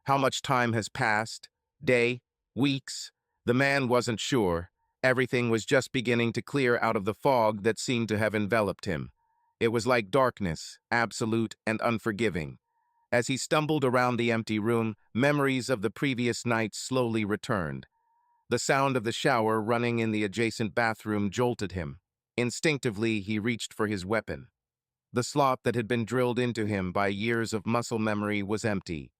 How much time has passed? Day? Weeks? The man wasn't sure. Everything was just beginning to clear out of the fog that seemed to have enveloped him. It was like darkness, absolute and unforgiving. As he stumbled around the empty room, memories of the previous night slowly returned. The sound of the shower running in the adjacent bathroom jolted him. Instinctively, he reached for his weapon. The slot that had been drilled into him by years of muscle memory was empty.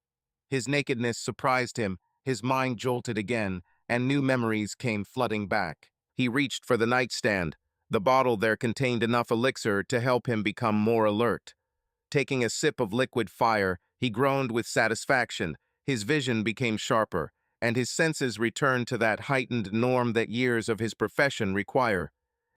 His nakedness surprised him, his mind jolted again, and new memories came flooding back. He reached for the nightstand. The bottle there contained enough elixir to help him become more alert. Taking a sip of liquid fire, he groaned with satisfaction. His vision became sharper, and his senses returned to that heightened norm that years of his profession require.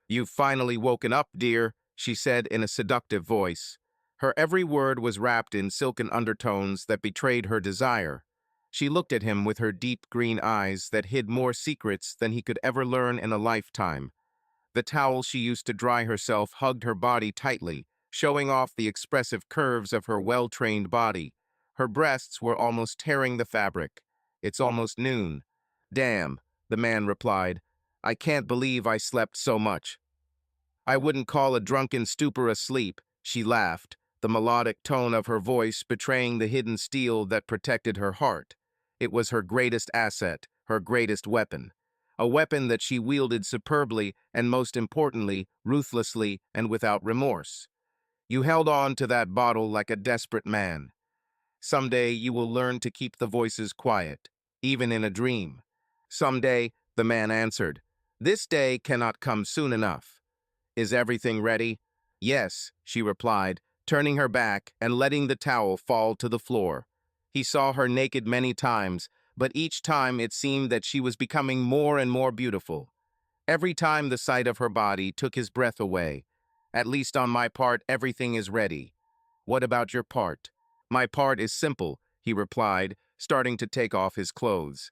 "You've finally woken up, dear," she said in a seductive voice. Her every word was wrapped in silken undertones that betrayed her desire. She looked at him with her deep green eyes that hid more secrets than he could ever learn in a lifetime. The towel she used to dry herself hugged her body tightly, showing off the expressive curves of her well-trained body. Her breasts were almost tearing the fabric. "It's almost noon." "Damn," the man replied. "I can't believe I slept so much." "I wouldn't call a drunken stupor a sleep," she laughed, the melodic tone of her voice betraying the hidden steel that protected her heart. It was her greatest asset, her greatest weapon. A weapon that she wielded superbly and, most importantly, ruthlessly and without remorse. "You held on to that bottle like a desperate man. Someday you will learn to keep the voices quiet, even in a dream." "Someday," the man answered. "This day cannot come soon enough." "Is everything ready?" "Yes," she replied, turning her back and letting the towel fall to the floor. He saw her naked many times, but each time it seemed that she was becoming more and more beautiful. Every time the sight of her body took his breath away. "At least on my part, everything is ready." "What about your part?" "My part is simple," he replied, starting to take off his clothes.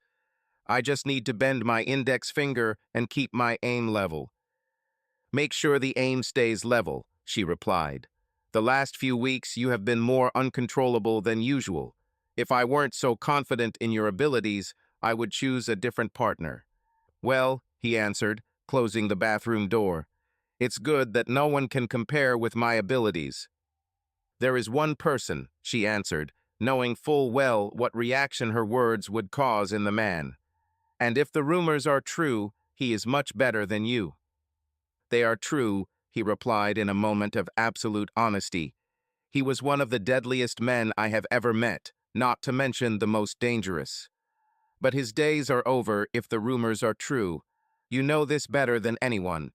"I just need to bend my index finger and keep my aim level." "Make sure the aim stays level," she replied. "The last few weeks you have been more uncontrollable than usual. If I weren't so confident in your abilities, I would choose a different partner." "Well," he answered, closing the bathroom door, "it's good that no one can compare with my abilities." "There is one person," she answered, knowing full well what reaction her words would cause in the man. "And if the rumors are true, he is much better than you." "They are true," he replied in a moment of absolute honesty. "He was one of the deadliest men I have ever met, not to mention the most dangerous. But his days are over if the rumors are true. You know this better than anyone.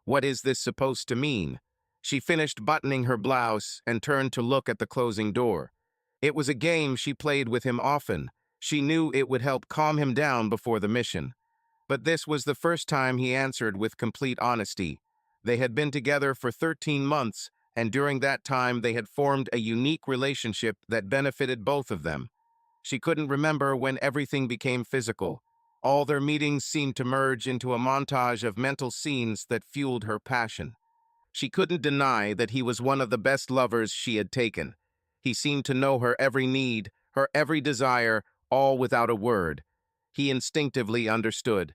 What is this supposed to mean?" She finished buttoning her blouse and turned to look at the closing door. It was a game she played with him often. She knew it would help calm him down before the mission. But this was the first time he answered with complete honesty. They had been together for 13 months, and during that time they had formed a unique relationship that benefited both of them. She couldn't remember when everything became physical. All their meetings seemed to merge into a montage of mental scenes that fueled her passion. She couldn't deny that he was one of the best lovers she had taken. He seemed to know her every need, her every desire, all without a word. He instinctively understood.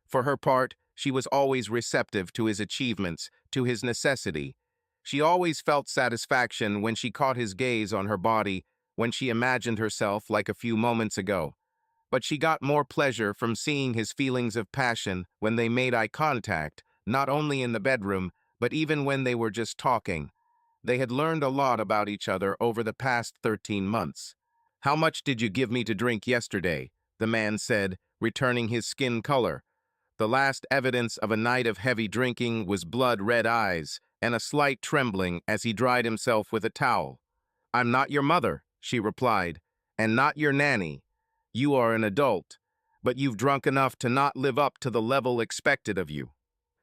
For her part, she was always receptive to his achievements, to his necessity. She always felt satisfaction when she caught his gaze on her body, when she imagined herself like a few moments ago. But she got more pleasure from seeing his feelings of passion when they made eye contact, not only in the bedroom, but even when they were just talking. They had learned a lot about each other over the past 13 months. "How much did you give me to drink yesterday?" the man said, returning his skin color. The last evidence of a night of heavy drinking was blood-red eyes and a slight trembling as he dried himself with a towel. "I'm not your mother," she replied, "and not your nanny. You are an adult, but you've drunk enough to not live up to the level expected of you."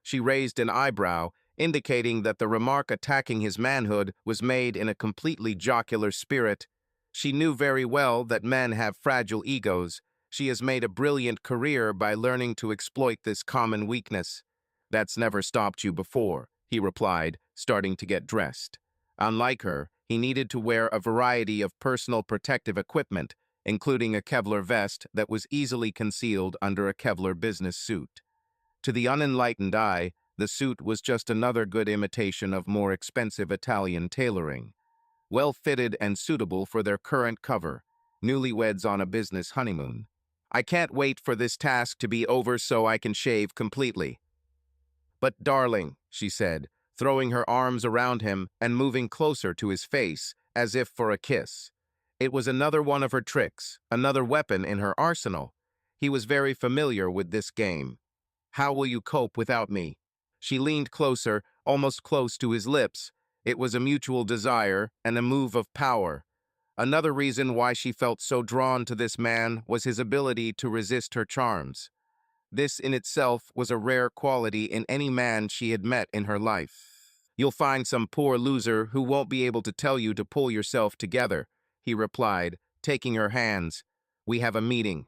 She raised an eyebrow, indicating that the remark attacking his manhood was made in a completely jocular spirit. She knew very well that men have fragile egos. She has made a brilliant career by learning to exploit this common weakness. "That's never stopped you before," he replied, starting to get dressed. Unlike her, he needed to wear a variety of personal protective equipment. including a Kevlar vest that was easily concealed under a Kevlar business suit. To the unenlightened eye, the suit was just another good imitation of more expensive Italian tailoring, well-fitted and suitable for their current cover, newlyweds on a business honeymoon. I can't wait for this task to be over so I can shave completely. But darling, she said, throwing her arms around him and moving closer to his face, as if for a kiss. It was another one of her tricks, another weapon in her arsenal. He was very familiar with this game. How will you cope without me? She leaned closer, almost close to his lips. It was a mutual desire and a move of power. Another reason why she felt so drawn to this man was his ability to resist her charms. This in itself was a rare quality in any man she had met in her life. You'll find some poor loser who won't be able to tell you to pull yourself together, he replied, taking her hands. We have a meeting.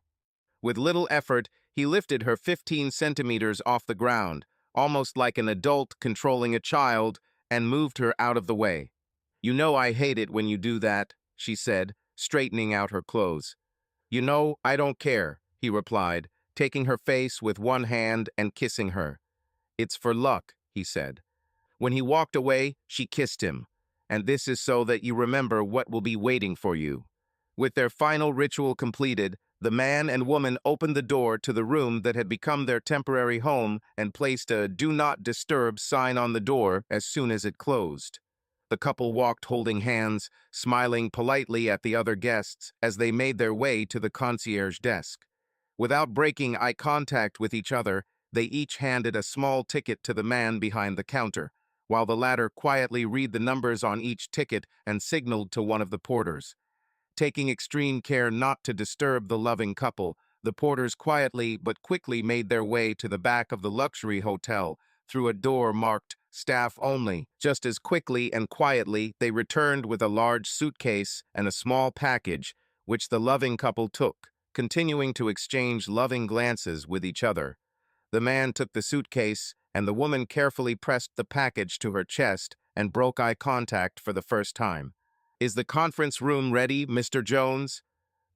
With little effort, he lifted her 15 centimeters off the ground, almost like an adult controlling a child, and moved her out of the way. You know I hate it when you do that, she said, straightening out her clothes. You know I don't care, he replied, taking her face with one hand and kissing her. It's for luck, he said. When he walked away, she kissed him. And this is so that you remember what will be waiting for you. With their final ritual completed, the man and woman opened the door to the room that had become their temporary home and placed a "Do Not Disturb" sign on the door as soon as it closed. The couple walked holding hands, smiling politely at the other guests as they made their way to the concierge desk. Without breaking eye contact with each other, they each handed a small ticket to the man behind the counter, while the latter quietly read the numbers on each ticket and signaled to one of the porters. Taking extreme care not to disturb the loving couple, the porters quietly but quickly made their way to the back of the luxury hotel through a door marked "Staff Only." Just as quickly and quietly, they returned with a large suitcase and a small package, which the loving couple took, continuing to exchange loving glances with each other. The man took the suitcase, and the woman carefully pressed the package to her chest and broke eye contact for the first time. Is the conference room ready, Mr. Jones?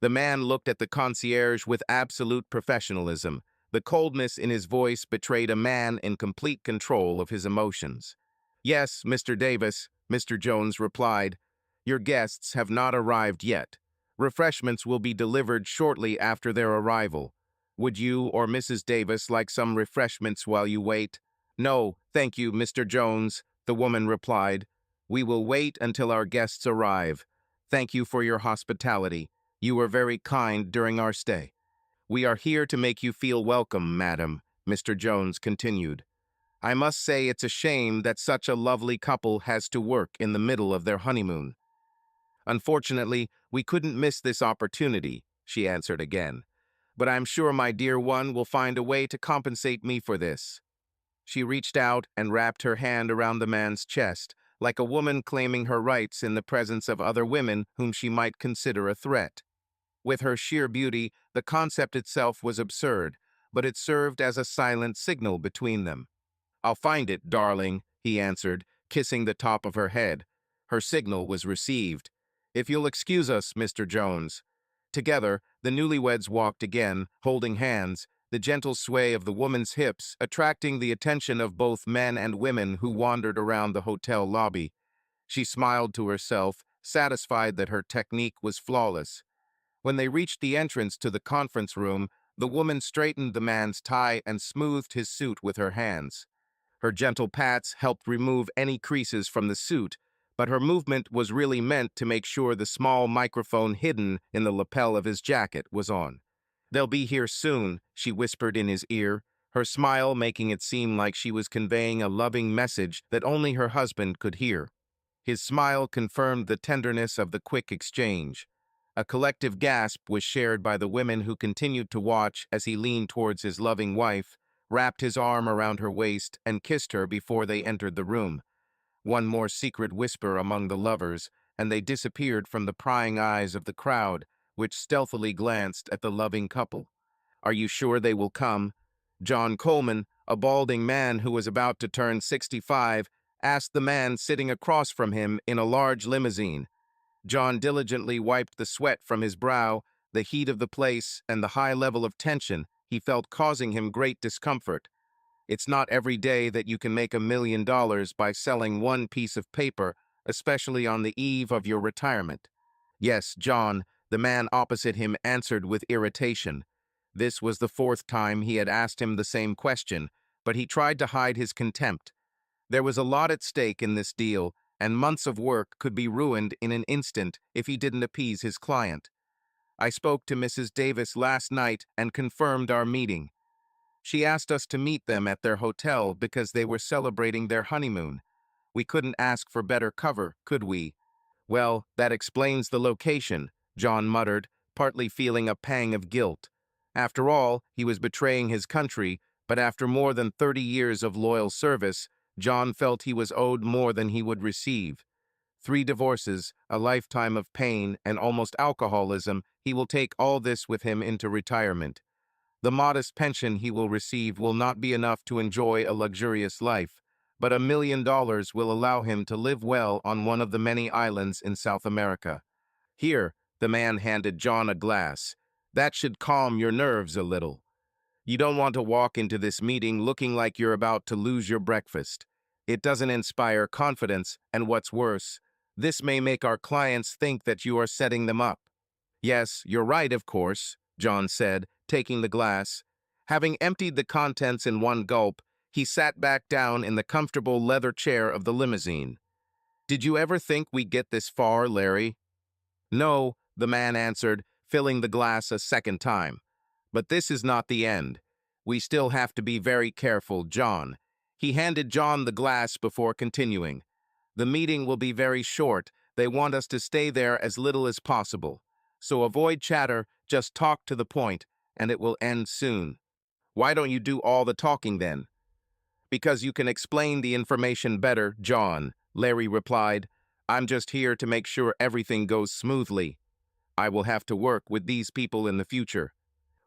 The man looked at the concierge with absolute professionalism. The coldness in his voice betrayed a man in complete control of his emotions. Yes, Mr. Davis, Mr. Jones replied. Your guests have not arrived yet. Refreshments will be delivered shortly after their arrival. Would you or Mrs. Davis like some refreshments while you wait? No, thank you, Mr. Jones, the woman replied. We will wait until our guests arrive. Thank you for your hospitality. You were very kind during our stay. We are here to make you feel welcome, madam, Mr. Jones continued. I must say it's a shame that such a lovely couple has to work in the middle of their honeymoon. Unfortunately, we couldn't miss this opportunity, she answered again. But I'm sure my dear one will find a way to compensate me for this. She reached out and wrapped her hand around the man's chest, like a woman claiming her rights in the presence of other women whom she might consider a threat. With her sheer beauty, the concept itself was absurd, but it served as a silent signal between them. I'll find it, darling, he answered, kissing the top of her head. Her signal was received. If you'll excuse us, Mr. Jones. Together, the newlyweds walked again, holding hands, the gentle sway of the woman's hips attracting the attention of both men and women who wandered around the hotel lobby. She smiled to herself, satisfied that her technique was flawless. When they reached the entrance to the conference room, the woman straightened the man's tie and smoothed his suit with her hands. Her gentle pats helped remove any creases from the suit, but her movement was really meant to make sure the small microphone hidden in the lapel of his jacket was on. They'll be here soon, she whispered in his ear, her smile making it seem like she was conveying a loving message that only her husband could hear. His smile confirmed the tenderness of the quick exchange. A collective gasp was shared by the women who continued to watch as he leaned towards his loving wife, wrapped his arm around her waist, and kissed her before they entered the room. One more secret whisper among the lovers, and they disappeared from the prying eyes of the crowd, which stealthily glanced at the loving couple. Are you sure they will come? John Coleman, a balding man who was about to turn 65, asked the man sitting across from him in a large limousine. John diligently wiped the sweat from his brow, The heat of the place and the high level of tension he felt causing him great discomfort. It's not every day that you can make $1 million by selling one piece of paper, especially on the eve of your retirement. Yes, John, the man opposite him answered with irritation. This was the fourth time he had asked him the same question, but he tried to hide his contempt. There was a lot at stake in this deal, and months of work could be ruined in an instant if he didn't appease his client. I spoke to Mrs. Davis last night and confirmed our meeting. She asked us to meet them at their hotel because they were celebrating their honeymoon. We couldn't ask for better cover, could we? Well, that explains the location, John muttered, partly feeling a pang of guilt. After all, he was betraying his country, but after more than 30 years of loyal service, John felt he was owed more than he would receive. 3 divorces, a lifetime of pain, and almost alcoholism, he will take all this with him into retirement. The modest pension he will receive will not be enough to enjoy a luxurious life, but $1 million will allow him to live well on one of the many islands in South America. Here, the man handed John a glass. That should calm your nerves a little. You don't want to walk into this meeting looking like you're about to lose your breakfast. It doesn't inspire confidence, and what's worse, this may make our clients think that you are setting them up. Yes, you're right, of course, John said, taking the glass. Having emptied the contents in one gulp, he sat back down in the comfortable leather chair of the limousine. Did you ever think we'd get this far, Larry? No, the man answered, filling the glass a second time. But this is not the end. We still have to be very careful, John. He handed John the glass before continuing. The meeting will be very short. They want us to stay there as little as possible. So avoid chatter, just talk to the point, and it will end soon. Why don't you do all the talking then? Because you can explain the information better, John, Larry replied. I'm just here to make sure everything goes smoothly. I will have to work with these people in the future.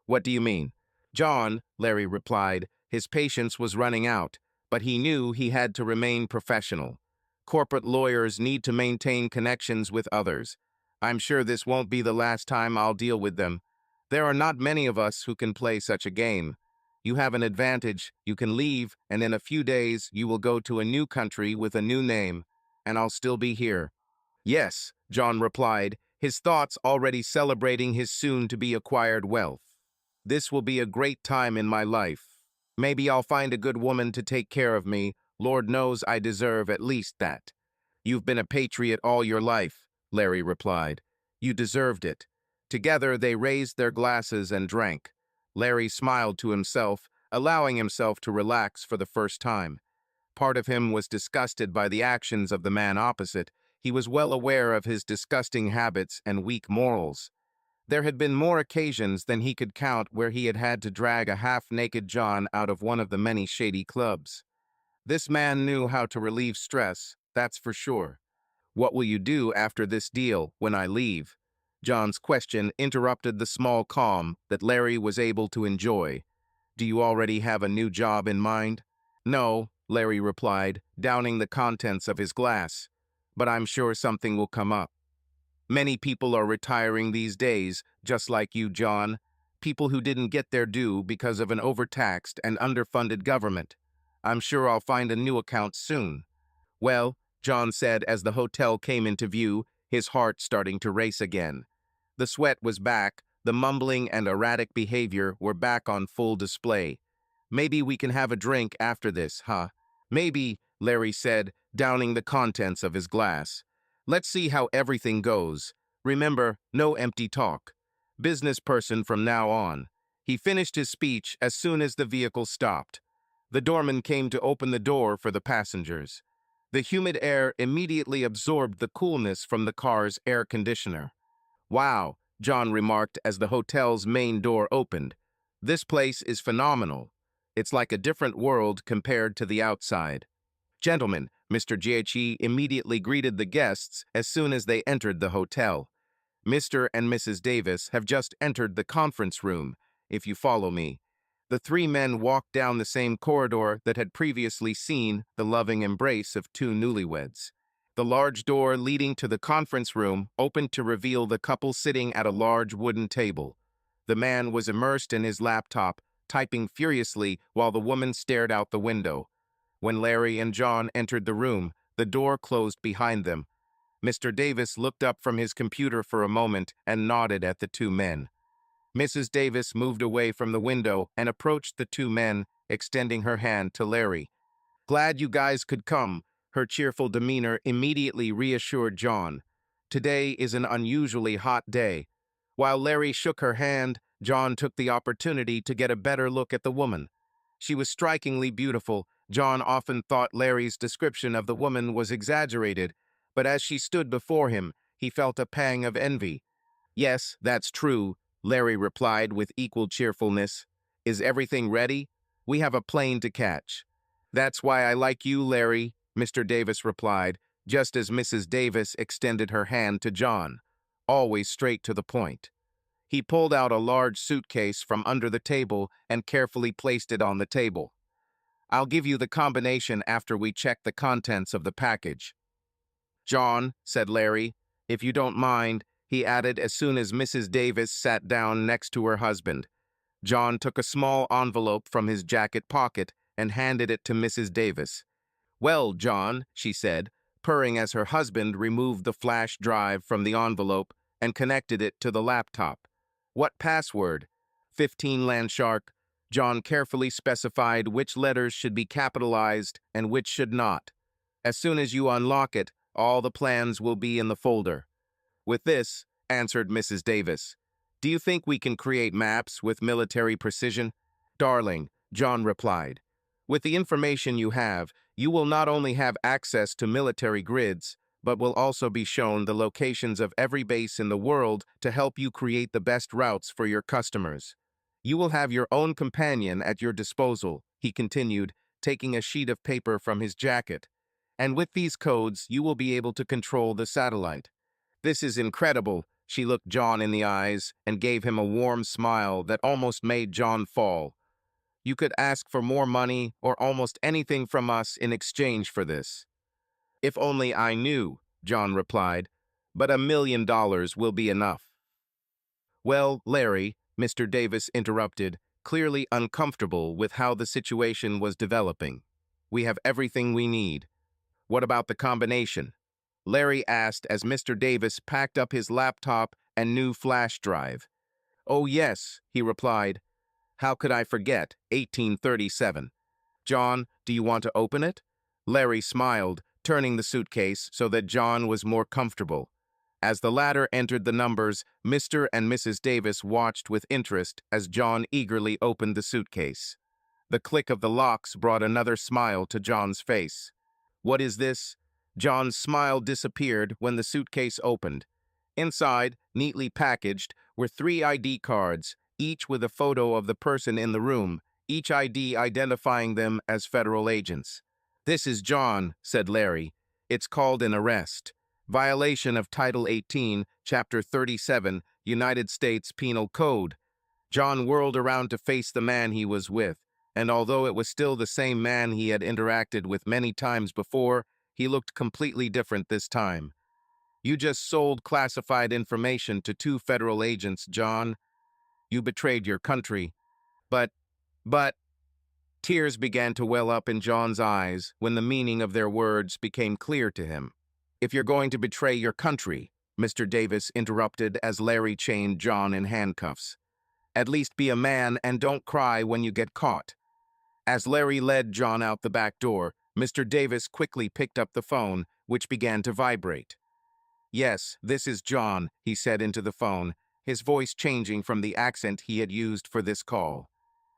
What do you mean? John, Larry replied. His patience was running out, but he knew he had to remain professional. Corporate lawyers need to maintain connections with others. I'm sure this won't be the last time I'll deal with them. There are not many of us who can play such a game. You have an advantage. You can leave, and in a few days you will go to a new country with a new name, and I'll still be here. Yes, John replied, his thoughts already celebrating his soon-to-be-acquired wealth. This will be a great time in my life. Maybe I'll find a good woman to take care of me. Lord knows I deserve at least that. You've been a patriot all your life, Larry replied. You deserved it. Together they raised their glasses and drank. Larry smiled to himself, allowing himself to relax for the first time. Part of him was disgusted by the actions of the man opposite. He was well aware of his disgusting habits and weak morals. There had been more occasions than he could count where he had had to drag a half-naked John out of one of the many shady clubs. This man knew how to relieve stress, that's for sure. What will you do after this deal, when I leave? John's question interrupted the small calm that Larry was able to enjoy. Do you already have a new job in mind? No, Larry replied, downing the contents of his glass. But I'm sure something will come up. Many people are retiring these days, just like you, John. People who didn't get their due because of an overtaxed and underfunded government. I'm sure I'll find a new account soon. Well, John said as the hotel came into view, his heart starting to race again. The sweat was back, the mumbling and erratic behavior were back on full display. Maybe we can have a drink after this, huh? Maybe, Larry said, downing the contents of his glass. Let's see how everything goes. Remember, no empty talk. Business person from now on. He finished his speech as soon as the vehicle stopped. The doorman came to open the door for the passengers. The humid air immediately absorbed the coolness from the car's air conditioner. Wow, John remarked as the hotel's main door opened. This place is phenomenal. It's like a different world compared to the outside. Gentlemen, Mr. G.H.E. immediately greeted the guests as soon as they entered the hotel. Mr. and Mrs. Davis have just entered the conference room, if you follow me. The 3 men walked down the same corridor that had previously seen the loving embrace of 2 newlyweds. The large door leading to the conference room opened to reveal the couple sitting at a large wooden table. The man was immersed in his laptop, typing furiously while the woman stared out the window. When Larry and John entered the room, the door closed behind them. Mr. Davis looked up from his computer for a moment and nodded at the two men. Mrs. Davis moved away from the window and approached the two men, extending her hand to Larry. "Glad you guys could come." Her cheerful demeanor immediately reassured John. "Today is an unusually hot day." While Larry shook her hand, John took the opportunity to get a better look at the woman. She was strikingly beautiful. John often thought Larry's description of the woman was exaggerated, but as she stood before him, he felt a pang of envy. "Yes, that's true," Larry replied with equal cheerfulness. "Is everything ready? We have a plane to catch." "That's why I like you, Larry," Mr. Davis replied, just as Mrs. Davis extended her hand to John, always straight to the point. He pulled out a large suitcase from under the table and carefully placed it on the table. "I'll give you the combination after we check the contents of the package." "John," said Larry, "if you don't mind," he added as soon as Mrs. Davis sat down next to her husband. John took a small envelope from his jacket pocket and handed it to Mrs. Davis. "Well, John," she said, purring as her husband removed the flash drive from the envelope and connected it to the laptop. "What password?" 15 Landshark. John carefully specified which letters should be capitalized and which should not. "As soon as you unlock it, all the plans will be in the folder." "With this," answered Mrs. Davis, "do you think we can create maps with military precision?" "Darling," John replied, "with the information you have, you will not only have access to military grids, but will also be shown the locations of every base in the world to help you create the best routes for your customers. You will have your own companion at your disposal," he continued, taking a sheet of paper from his jacket. "And with these codes, you will be able to control the satellite." "This is incredible." She looked John in the eyes and gave him a warm smile that almost made John fall. "You could ask for more money or almost anything from us in exchange for this." "If only I knew," John replied, "but $1 million will be enough." "Well, Larry," Mr. Davis interrupted, clearly uncomfortable with how the situation was developing. "We have everything we need. What about the combination?" Larry asked as Mr. Davis packed up his laptop and new flash drive. "Oh yes," he replied. "How could I forget? 1837. John, do you want to open it?" Larry smiled, turning the suitcase so that John was more comfortable. As the latter entered the numbers, Mr. and Mrs. Davis watched with interest as John eagerly opened the suitcase. The click of the locks brought another smile to John's face. "What is this?" John's smile disappeared when the suitcase opened. Inside, neatly packaged, were 3 ID cards, each with a photo of the person in the room, each ID identifying them as federal agents. "This is John," said Larry. "It's called an arrest. Violation of Title 18, Chapter 37, United States Penal Code." John whirled around to face the man he was with, and although it was still the same man he had interacted with many times before, he looked completely different this time. "You just sold classified information to 2 federal agents, John. You betrayed your country. But, tears began to well up in John's eyes when the meaning of their words became clear to him. "If you're going to betray your country," Mr. Davis interrupted as Larry chained John in handcuffs, "at least be a man and don't cry when you get caught." As Larry led John out the back door, Mr. Davis quickly picked up the phone, which began to vibrate. "Yes, this is John," he said into the phone, his voice changing from the accent he had used for this call.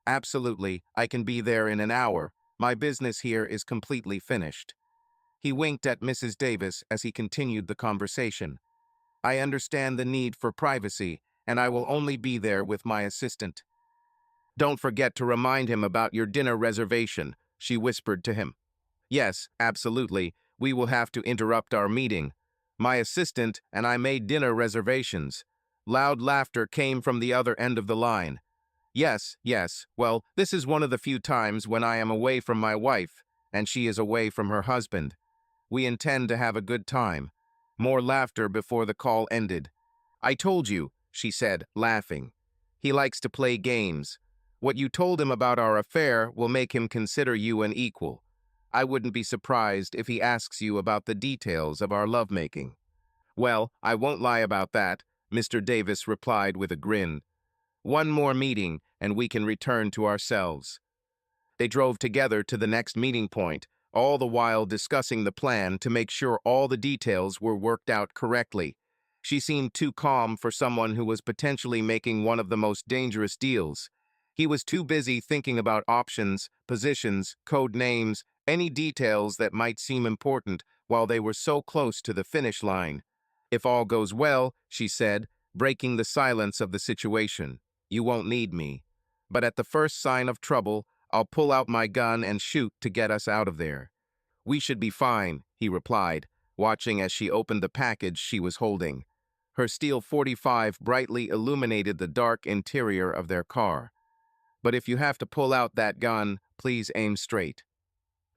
"Absolutely, I can be there in an hour. My business here is completely finished." He winked at Mrs. Davis as he continued the conversation. "I understand the need for privacy, and I will only be there with my assistant." "Don't forget to remind him about your dinner reservation," she whispered to him. "Yes, absolutely. We will have to interrupt our meeting. My assistant and I made dinner reservations." Loud laughter came from the other end of the line. Yes. Well, this is one of the few times when I am away from my wife, and she is away from her husband." We intend to have a good time. More laughter before the call ended. I told you, she said, laughing. He likes to play games. What you told him about our affair will make him consider you an equal. I wouldn't be surprised if he asks you about the details of our lovemaking. Well, I won't lie about that, Mr. Davis replied with a grin. One more meeting, and we can return to ourselves. They drove together to the next meeting point, all the while discussing the plan to make sure all the details were worked out correctly. She seemed too calm for someone who was potentially making one of the most dangerous deals. He was too busy thinking about options, positions, code names, any details that might seem important while they were so close to the finish line. If all goes well, she said, breaking the silence of the situation, you won't need me. But at the first sign of trouble, I'll pull out my gun and shoot to get us out of there. We should be fine, he replied, watching as she opened the package she was holding. Her steel .45 brightly illuminated the dark interior of their car. But if you have to pull out that gun, please aim straight.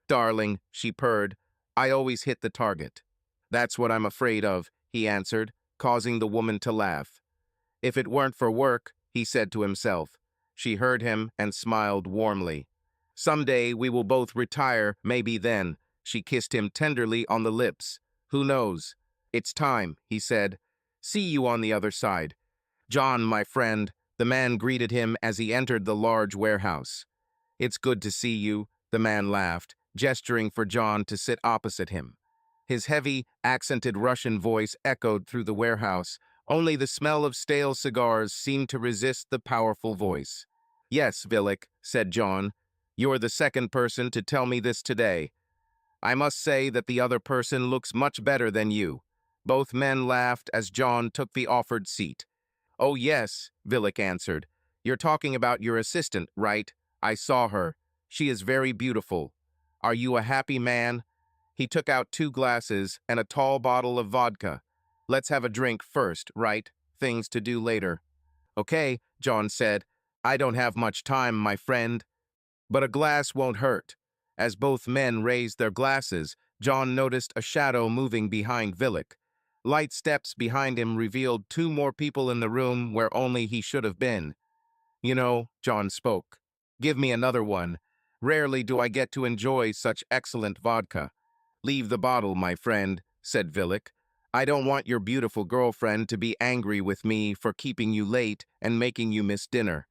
Darling, she purred, I always hit the target. That's what I'm afraid of, he answered, causing the woman to laugh. If it weren't for work, he said to himself. She heard him and smiled warmly. Someday we will both retire, maybe then. She kissed him tenderly on the lips. Who knows? It's time, he said. See you on the other side. John, my friend, the man greeted him as he entered the large warehouse. It's good to see you, the man laughed, gesturing for John to sit opposite him. His heavy, accented Russian voice echoed through the warehouse. Only the smell of stale cigars seemed to resist the powerful voice. Yes, Villick, said John. You're the second person to tell me this today. I must say that the other person looks much better than you. Both men laughed as John took the offered seat. Oh yes, Villick answered. You're talking about your assistant, right? I saw her. She is very beautiful. Are you a happy man? He took out 2 glasses and a tall bottle of vodka. Let's have a drink first, right? Things to do later. Okay, John said. I don't have much time, my friend. But a glass won't hurt. As both men raised their glasses, John noticed a shadow moving behind Villick. Light steps behind him revealed 2 more people in the room where only he should have been. You know, John spoke. Give me another one. Rarely do I get to enjoy such excellent vodka. Leave the bottle, my friend, said Villick. I don't want your beautiful girlfriend to be angry with me for keeping you late and making you miss dinner.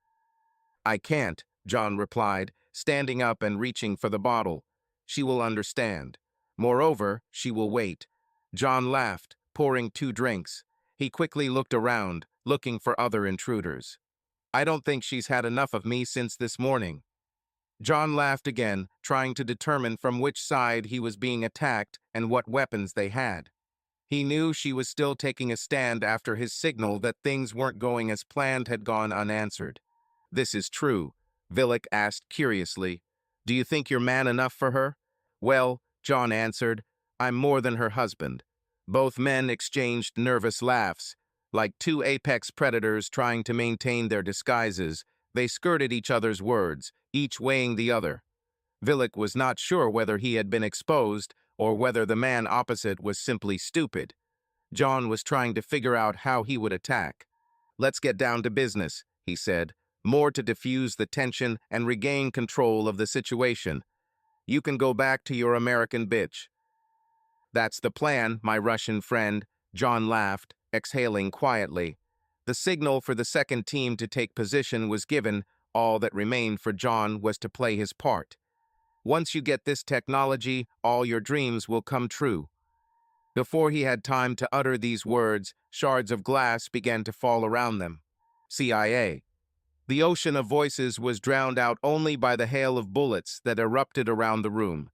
I can't, John replied, standing up and reaching for the bottle. She will understand. Moreover, she will wait. John laughed, pouring 2 drinks. He quickly looked around, looking for other intruders. I don't think she's had enough of me since this morning. John laughed again, trying to determine from which side he was being attacked and what weapons they had. He knew she was still taking a stand after his signal that things weren't going as planned had gone unanswered. This is true, Villick asked curiously. Do you think you're man enough for her? Well, John answered, I'm more than her husband. Both men exchanged nervous laughs. Like 2 apex predators trying to maintain their disguises, they skirted each other's words, each weighing the other. Villick was not sure whether he had been exposed or whether the man opposite was simply stupid. John was trying to figure out how he would attack. Let's get down to business, he said, more to diffuse the tension and regain control of the situation. You can go back to your American bitch. That's the plan, my Russian friend, John laughed, exhaling quietly. The signal for the second team to take position was given. All that remained for John was to play his part. Once you get this technology, all your dreams will come true. Before he had time to utter these words, shards of glass began to fall around them. CIA. The ocean of voices was drowned out only by the hail of bullets that erupted around the room.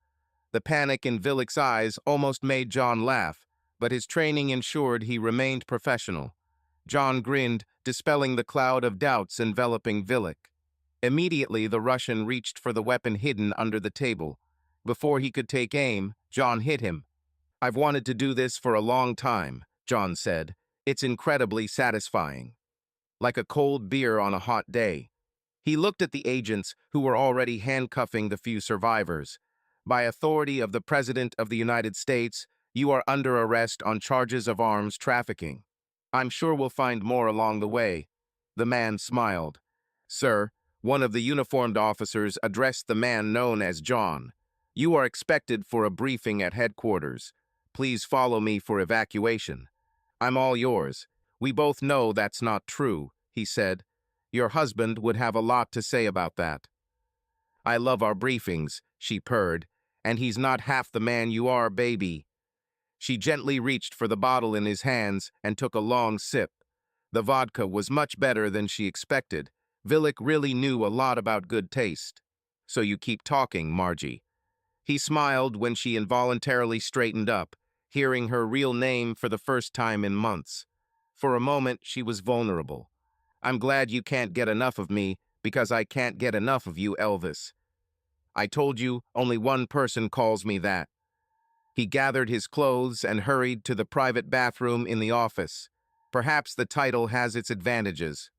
The panic in Villick's eyes almost made John laugh, but his training ensured he remained professional. John grinned, dispelling the cloud of doubts enveloping Villick. Immediately, the Russian reached for the weapon hidden under the table. Before he could take aim, John hit him. I've wanted to do this for a long time, John said. It's incredibly satisfying. Like a cold beer on a hot day. He looked at the agents who were already handcuffing the few survivors. By authority of the President of the United States, you are under arrest on charges of arms trafficking. I'm sure we'll find more along the way." The man smiled. "Sir," one of the uniformed officers addressed the man known as John. "You are expected for a briefing at headquarters. Please follow me for evacuation." "I'm all yours." "We both know that's not true," he said. "Your husband would have a lot to say about that." "I love our briefings," she purred. "And he's not half the man you are, baby." She gently reached for the bottle in his hands and took a long sip. The vodka was much better than she expected. Villick really knew a lot about good taste. "So you keep talking, Margie." He smiled when she involuntarily straightened up, hearing her real name for the first time in months. For a moment, she was vulnerable. "I'm glad you can't get enough of me, because I can't get enough of you, Elvis. I told you, only one person calls me that." He gathered his clothes and hurried to the private bathroom in the office. Perhaps the title has its advantages.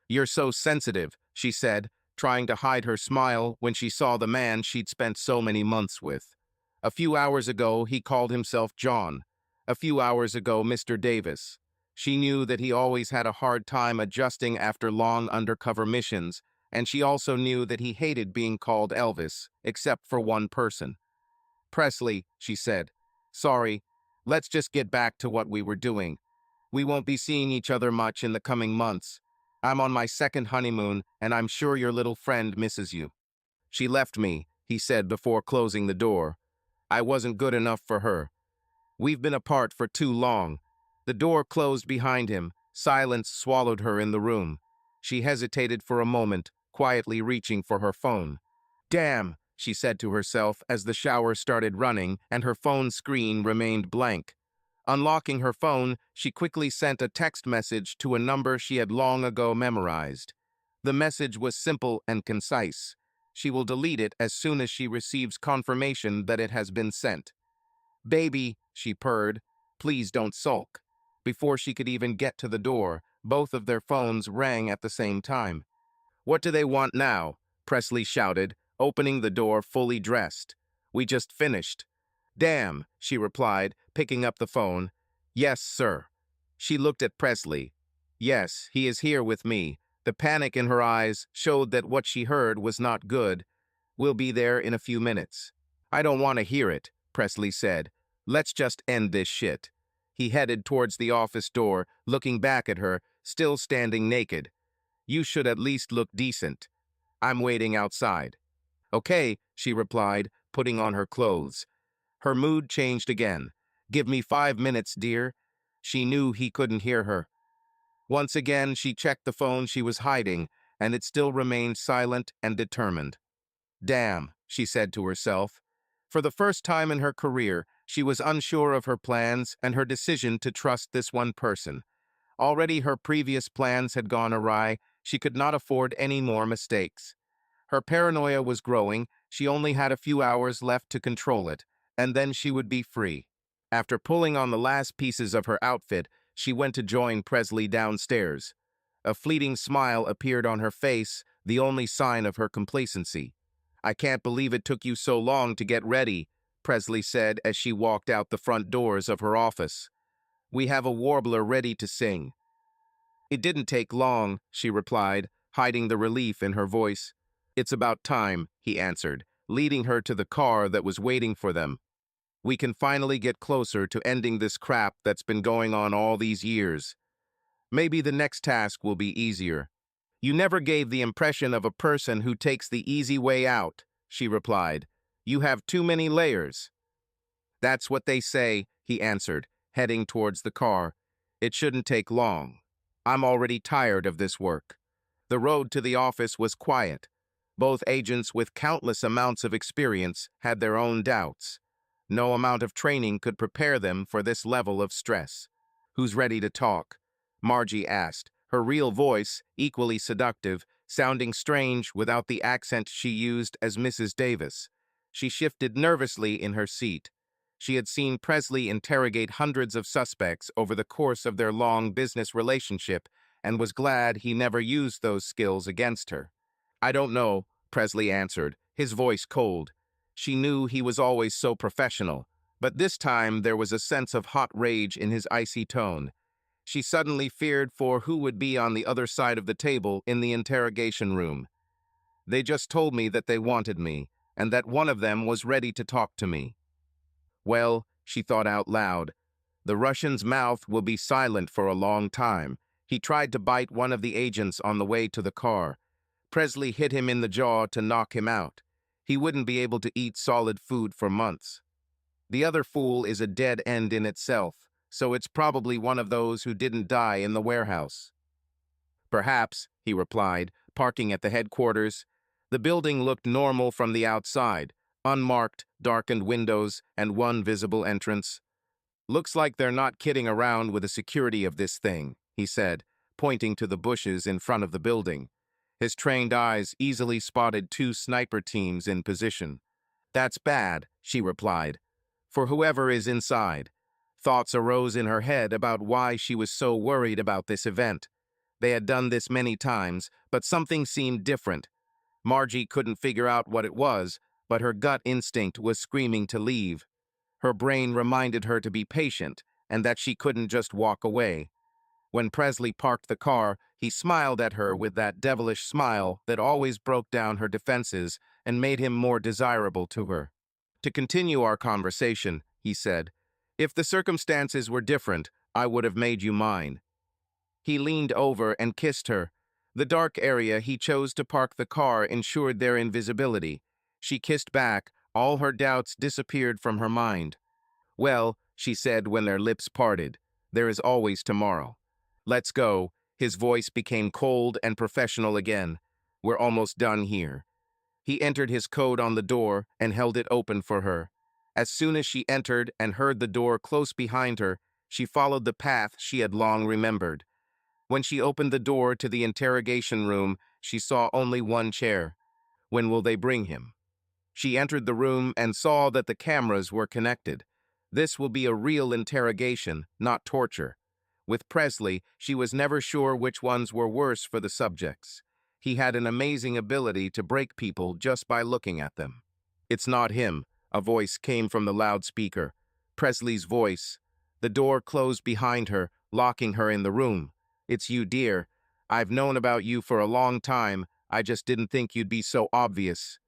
"You're so sensitive," she said, trying to hide her smile when she saw the man she'd spent so many months with. A few hours ago, he called himself John. A few hours ago, Mr. Davis. She knew that he always had a hard time adjusting after long undercover missions, and she also knew that he hated being called Elvis, except for one person. "Presley," she said. "Sorry. Let's just get back to what we were doing. We won't be seeing each other much in the coming months. I'm on my second honeymoon, and I'm sure your little friend misses you." "She left me," he said before closing the door. "I wasn't good enough for her. We've been apart for too long." The door closed behind him. Silence swallowed her in the room. She hesitated for a moment, quietly reaching for her phone. "Damn," she said to herself as the shower started running and her phone screen remained blank. Unlocking her phone, she quickly sent a text message to a number she had long ago memorized. The message was simple and concise. She will delete it as soon as she receives confirmation that it has been sent. "Baby," she purred, "please don't sulk." Before she could even get to the door, both of their phones rang at the same time. "What do they want now?" Presley shouted, opening the door fully dressed. "We just finished." "Damn," she replied, picking up the phone. "Yes, sir." She looked at Presley. "Yes, he is here with me." The panic in her eyes showed that what she heard was not good. "We'll be there in a few minutes." "I don't want to hear it," Presley said. "Let's just end this shit." He headed towards the office door, looking back at her, still standing naked. "You should at least look decent. I'm waiting outside." "Okay," she replied, putting on her clothes. Her mood changed again. "Give me 5 minutes, dear." She knew he couldn't hear her. Once again, she checked the phone she was hiding, and it still remained silent and determined. "Damn," she said to herself. For the first time in her career, she was unsure of her plans and her decision to trust this one person. Already her previous plans had gone awry. She could not afford any more mistakes. Her paranoia was growing. She only had a few hours left to control it, and then she would be free. After pulling on the last pieces of her outfit, she went to join Presley downstairs. A fleeting smile appeared on her face, the only sign of her complacency. "I can't believe it took you so long to get ready," Presley said as she walked out the front doors of her office. "We have a warbler ready to sing." "It didn't take long," she replied, hiding the relief in her voice. "It's about time," he answered, leading her to the car that was waiting for them. "We can finally get closer to ending this crap that's been going on all these years. Maybe the next task will be easier." "You never gave the impression of a person who takes the easy way out," she replied. "You have too many layers." "That's what they say," he answered, heading towards the car. "It shouldn't take long. I'm already tired of this work." The road to the office was quiet. Both agents with countless amounts of experience had their own doubts. No amount of training could prepare them for this level of stress. "Who's ready to talk?" Margie asked, her real voice, equally seductive, sounding strange without the accent she used as Mrs. Davis. She shifted nervously in her seat. She had seen Presley interrogate hundreds of suspects over the course of their long business relationship and was glad he never used those skills against her. "I don't know," Presley answered, his voice cold. She knew he was always so professional, but this time there was a sense of hot rage in his icy tone. She suddenly feared for who would be on the other side of the table in the interrogation room. They just told me that they wanted me, and that one of them was ready to talk to me. Well, she thought out loud, the Russian's mouth will be silent for a long time. He tried to bite one of the agents on the way to the car. Presley hit him in the jaw to knock him out. He wouldn't be able to eat solid food for months. The other fool is a dead end in itself, so it's probably one of those who didn't die in the warehouse. Perhaps, he replied, parking at the headquarters. The building looked normal from the outside, unmarked, darkened windows, and one visible entrance. Looks like they're not kidding around with the security of this thing, he said, pointing to the bushes in front of the building. His trained eyes easily spotted two sniper teams in position. That's bad, she replied, for whoever is inside. Thoughts arose in her head about why she was so worried about this event. They had done this many times, but something seemed different. Margie couldn't figure out what it was, but her gut instinct was screaming to leave. Her brain reminded her to be patient and that she couldn't just walk away. When Presley parked the car, he smiled at her with that devilish smile that always broke down her defenses and made him more desirable to her. To continue our conversation, he said, if the circumstances were different, I would have made you mine. He leaned over and kissed her. The dark area he chose to park the car ensured their invisibility. She kissed back. All her doubts disappeared from her mind. Well, she said when their lips parted, there is always tomorrow. Let's go. His voice became cold and professional again. We're almost done here. He entered his code on the door and held it open for her. As soon as she entered and heard the door close behind her, she followed the path she had long remembered. When she opened the door to the interrogation room, she saw only one chair. When will they bring him? She entered the room and saw that the cameras were connected. This will be a real interrogation, not torture. With Presley, she was never sure which ones were worse for the subjects. He had an amazing ability to break people just by looking at them. It's not him, a voice came from the loudspeaker. Presley's voice. The door closed behind her, locking her in the room. It's you, dear. I've known about you for a long time. I just didn't think you'd be so obvious.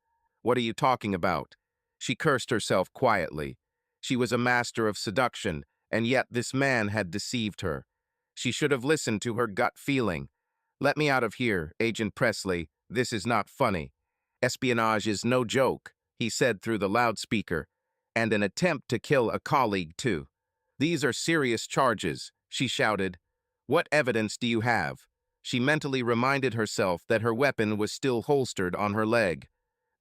What are you talking about? She cursed herself quietly. She was a master of seduction, and yet this man had deceived her. She should have listened to her gut feeling. Let me out of here, Agent Presley. This is not funny. Espionage is no joke, he said through the loudspeaker, and an attempt to kill a colleague, too. These are serious charges, she shouted. What evidence do you have? She mentally reminded herself that her weapon was still holstered on her leg.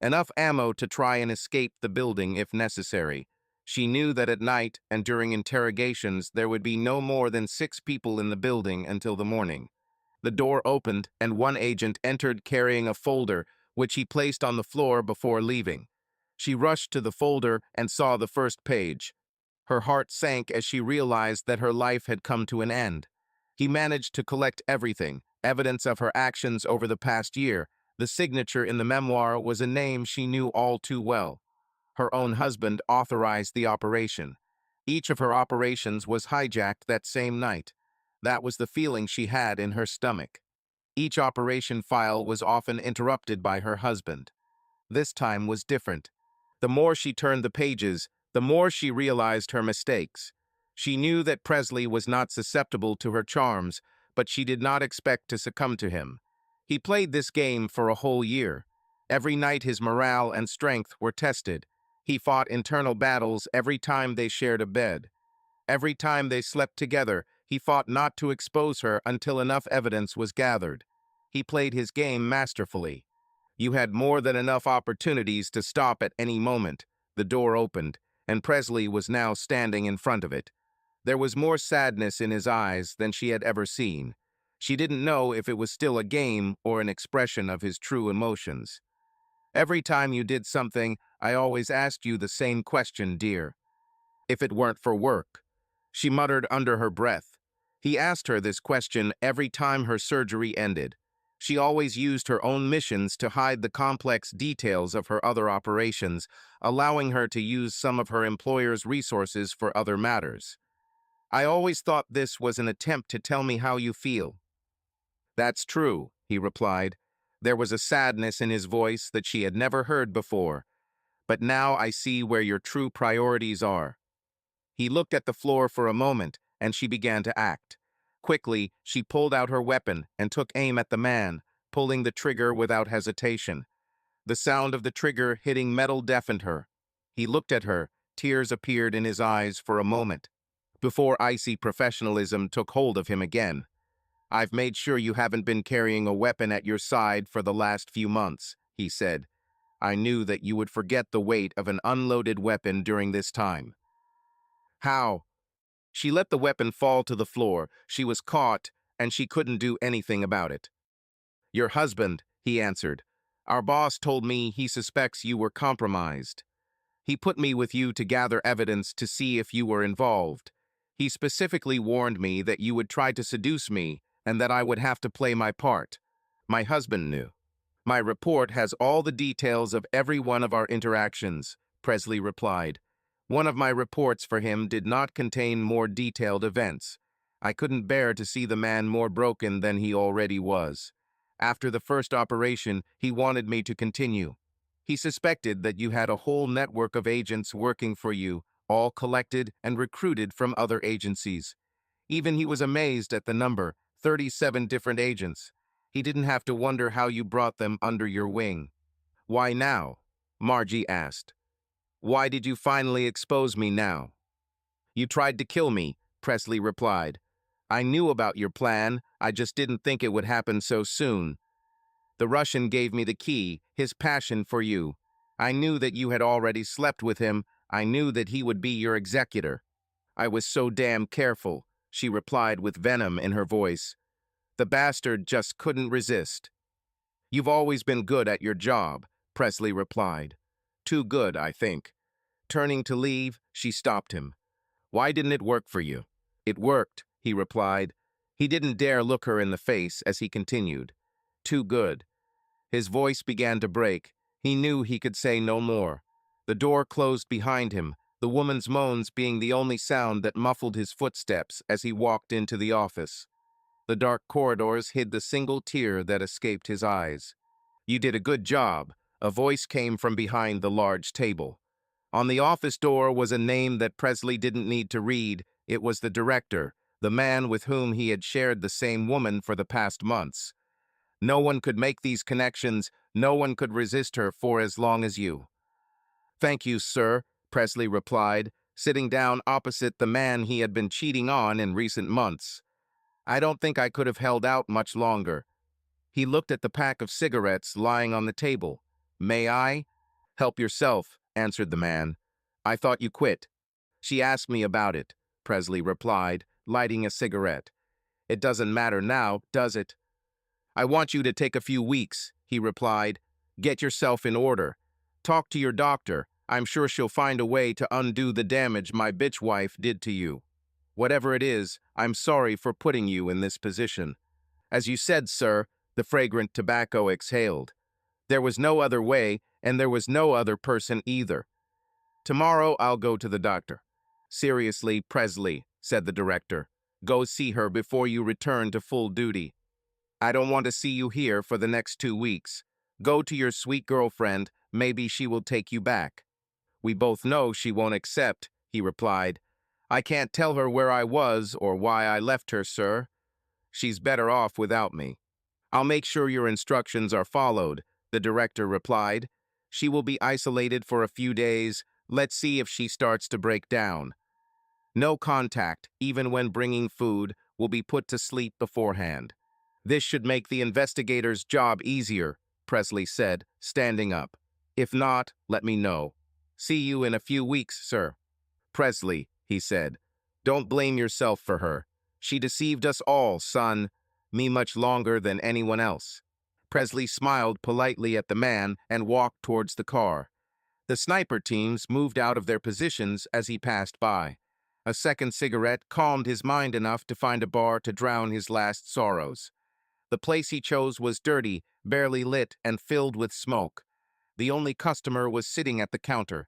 Enough ammo to try and escape the building if necessary. She knew that at night and during interrogations there would be no more than 6 people in the building until the morning. The door opened and one agent entered carrying a folder, which he placed on the floor before leaving. She rushed to the folder and saw the first page. Her heart sank as she realized that her life had come to an end. He managed to collect everything, evidence of her actions over the past year. The signature in the memoir was a name she knew all too well. Her own husband authorized the operation. Each of her operations was hijacked that same night. That was the feeling she had in her stomach. Each operation file was often interrupted by her husband. This time was different. The more she turned the pages, the more she realized her mistakes. She knew that Presley was not susceptible to her charms, but she did not expect to succumb to him. He played this game for a whole year. Every night his morale and strength were tested. He fought internal battles every time they shared a bed. Every time they slept together, he fought not to expose her until enough evidence was gathered. He played his game masterfully. You had more than enough opportunities to stop at any moment. The door opened, and Presley was now standing in front of it. There was more sadness in his eyes than she had ever seen. She didn't know if it was still a game or an expression of his true emotions. Every time you did something, I always asked you the same question, dear. If it weren't for work, she muttered under her breath. He asked her this question every time her surgery ended. She always used her own missions to hide the complex details of her other operations, allowing her to use some of her employer's resources for other matters. I always thought this was an attempt to tell me how you feel. That's true, he replied. There was a sadness in his voice that she had never heard before. But now I see where your true priorities are. He looked at the floor for a moment, and she began to act. Quickly, she pulled out her weapon and took aim at the man, pulling the trigger without hesitation. The sound of the trigger hitting metal deafened her. He looked at her, tears appeared in his eyes for a moment, before icy professionalism took hold of him again. I've made sure you haven't been carrying a weapon at your side for the last few months, he said. I knew that you would forget the weight of an unloaded weapon during this time. How? She let the weapon fall to the floor. She was caught, and she couldn't do anything about it. Your husband, he answered. Our boss told me he suspects you were compromised. He put me with you to gather evidence to see if you were involved. He specifically warned me that you would try to seduce me and that I would have to play my part. My husband knew. My report has all the details of every one of our interactions, Presley replied. One of my reports for him did not contain more detailed events. I couldn't bear to see the man more broken than he already was. After the first operation, he wanted me to continue. He suspected that you had a whole network of agents working for you, all collected and recruited from other agencies. Even he was amazed at the number, 37 different agents. He didn't have to wonder how you brought them under your wing. Why now? Margie asked. Why did you finally expose me now? You tried to kill me, Presley replied. I knew about your plan, I just didn't think it would happen so soon. The Russian gave me the key, his passion for you. I knew that you had already slept with him. I knew that he would be your executor. I was so damn careful, she replied with venom in her voice. The bastard just couldn't resist. You've always been good at your job, Presley replied. Too good, I think. Turning to leave, she stopped him. Why didn't it work for you? It worked, he replied. He didn't dare look her in the face as he continued. Too good. His voice began to break. He knew he could say no more. The door closed behind him, the woman's moans being the only sound that muffled his footsteps as he walked into the office. The dark corridors hid the single tear that escaped his eyes. You did a good job, a voice came from behind the large table. On the office door was a name that Presley didn't need to read. It was the director, the man with whom he had shared the same woman for the past months. No one could make these connections, no one could resist her for as long as you. Thank you, sir, Presley replied, sitting down opposite the man he had been cheating on in recent months. I don't think I could have held out much longer. He looked at the pack of cigarettes lying on the table. May I? Help yourself, answered the man. I thought you quit. She asked me about it, Presley replied, lighting a cigarette. It doesn't matter now, does it? I want you to take a few weeks, he replied. Get yourself in order. Talk to your doctor. I'm sure she'll find a way to undo the damage my bitch wife did to you. Whatever it is, I'm sorry for putting you in this position. As you said, sir, the fragrant tobacco exhaled. There was no other way, and there was no other person either. Tomorrow I'll go to the doctor. Seriously, Presley, said the director. Go see her before you return to full duty. I don't want to see you here for the next 2 weeks. Go to your sweet girlfriend, maybe she will take you back. We both know she won't accept, he replied. I can't tell her where I was or why I left her, sir. She's better off without me. I'll make sure your instructions are followed, the director replied. She will be isolated for a few days. Let's see if she starts to break down. No contact, even when bringing food, will be put to sleep beforehand. This should make the investigator's job easier, Presley said, standing up. If not, let me know. See you in a few weeks, sir. Presley, he said, don't blame yourself for her. She deceived us all, son, me much longer than anyone else. Presley smiled politely at the man and walked towards the car. The sniper teams moved out of their positions as he passed by. A second cigarette calmed his mind enough to find a bar to drown his last sorrows. The place he chose was dirty, barely lit, and filled with smoke. The only customer was sitting at the counter.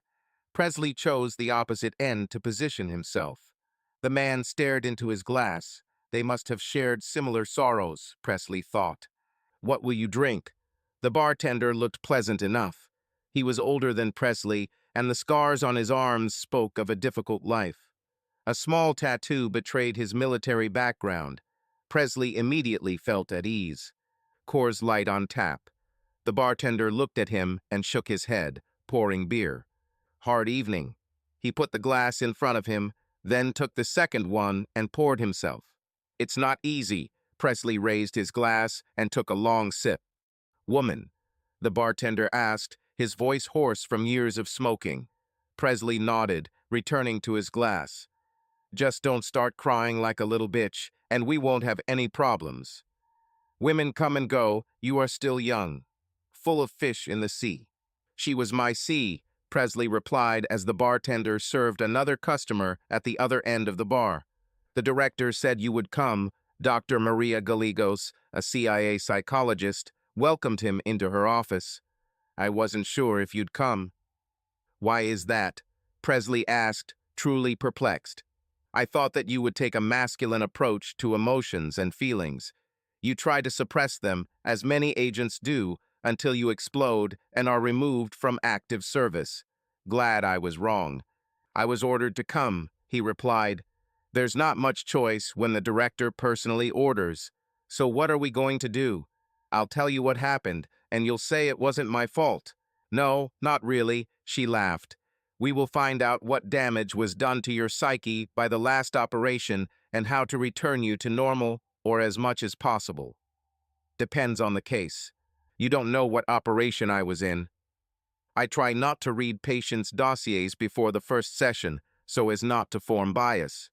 Presley chose the opposite end to position himself. The man stared into his glass. They must have shared similar sorrows, Presley thought. What will you drink? The bartender looked pleasant enough. He was older than Presley, and the scars on his arms spoke of a difficult life. A small tattoo betrayed his military background. Presley immediately felt at ease. Coors Light on tap. The bartender looked at him and shook his head, pouring beer. Hard evening. He put the glass in front of him, then took the second one and poured himself. It's not easy. Presley raised his glass and took a long sip. Woman, the bartender asked, his voice hoarse from years of smoking. Presley nodded, returning to his glass. Just don't start crying like a little bitch, and we won't have any problems. Women come and go, you are still young. Full of fish in the sea. She was my sea, Presley replied as the bartender served another customer at the other end of the bar. The director said you would come. Dr. Maria Gallegos, a CIA psychologist, welcomed him into her office. I wasn't sure if you'd come. Why is that? Presley asked, truly perplexed. I thought that you would take a masculine approach to emotions and feelings. You try to suppress them, as many agents do, until you explode and are removed from active service. Glad I was wrong. I was ordered to come, he replied. There's not much choice when the director personally orders. So what are we going to do? I'll tell you what happened, and you'll say it wasn't my fault. No, not really, she laughed. We will find out what damage was done to your psyche by the last operation and how to return you to normal or as much as possible. Depends on the case. You don't know what operation I was in. I try not to read patients' dossiers before the first session so as not to form bias.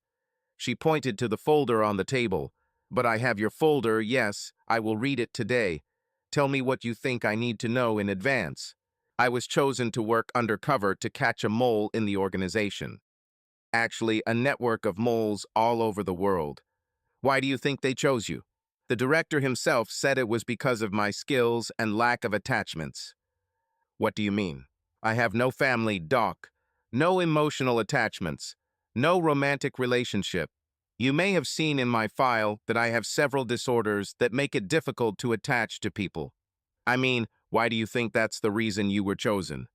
She pointed to the folder on the table. But I have your folder, yes, I will read it today. Tell me what you think I need to know in advance. I was chosen to work undercover to catch a mole in the organization. Actually, a network of moles all over the world. Why do you think they chose you? The director himself said it was because of my skills and lack of attachments. What do you mean? I have no family, Doc. No emotional attachments. No romantic relationship. You may have seen in my file that I have several disorders that make it difficult to attach to people. I mean, why do you think that's the reason you were chosen?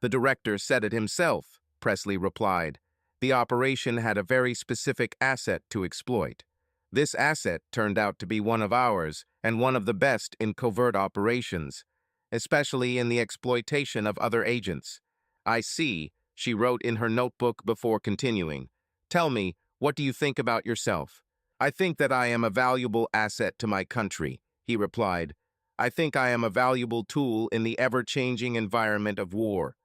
The director said it himself, Presley replied. The operation had a very specific asset to exploit. This asset turned out to be one of ours and one of the best in covert operations, especially in the exploitation of other agents. I see, she wrote in her notebook before continuing. Tell me, what do you think about yourself? I think that I am a valuable asset to my country, he replied. I think I am a valuable tool in the ever-changing environment of war.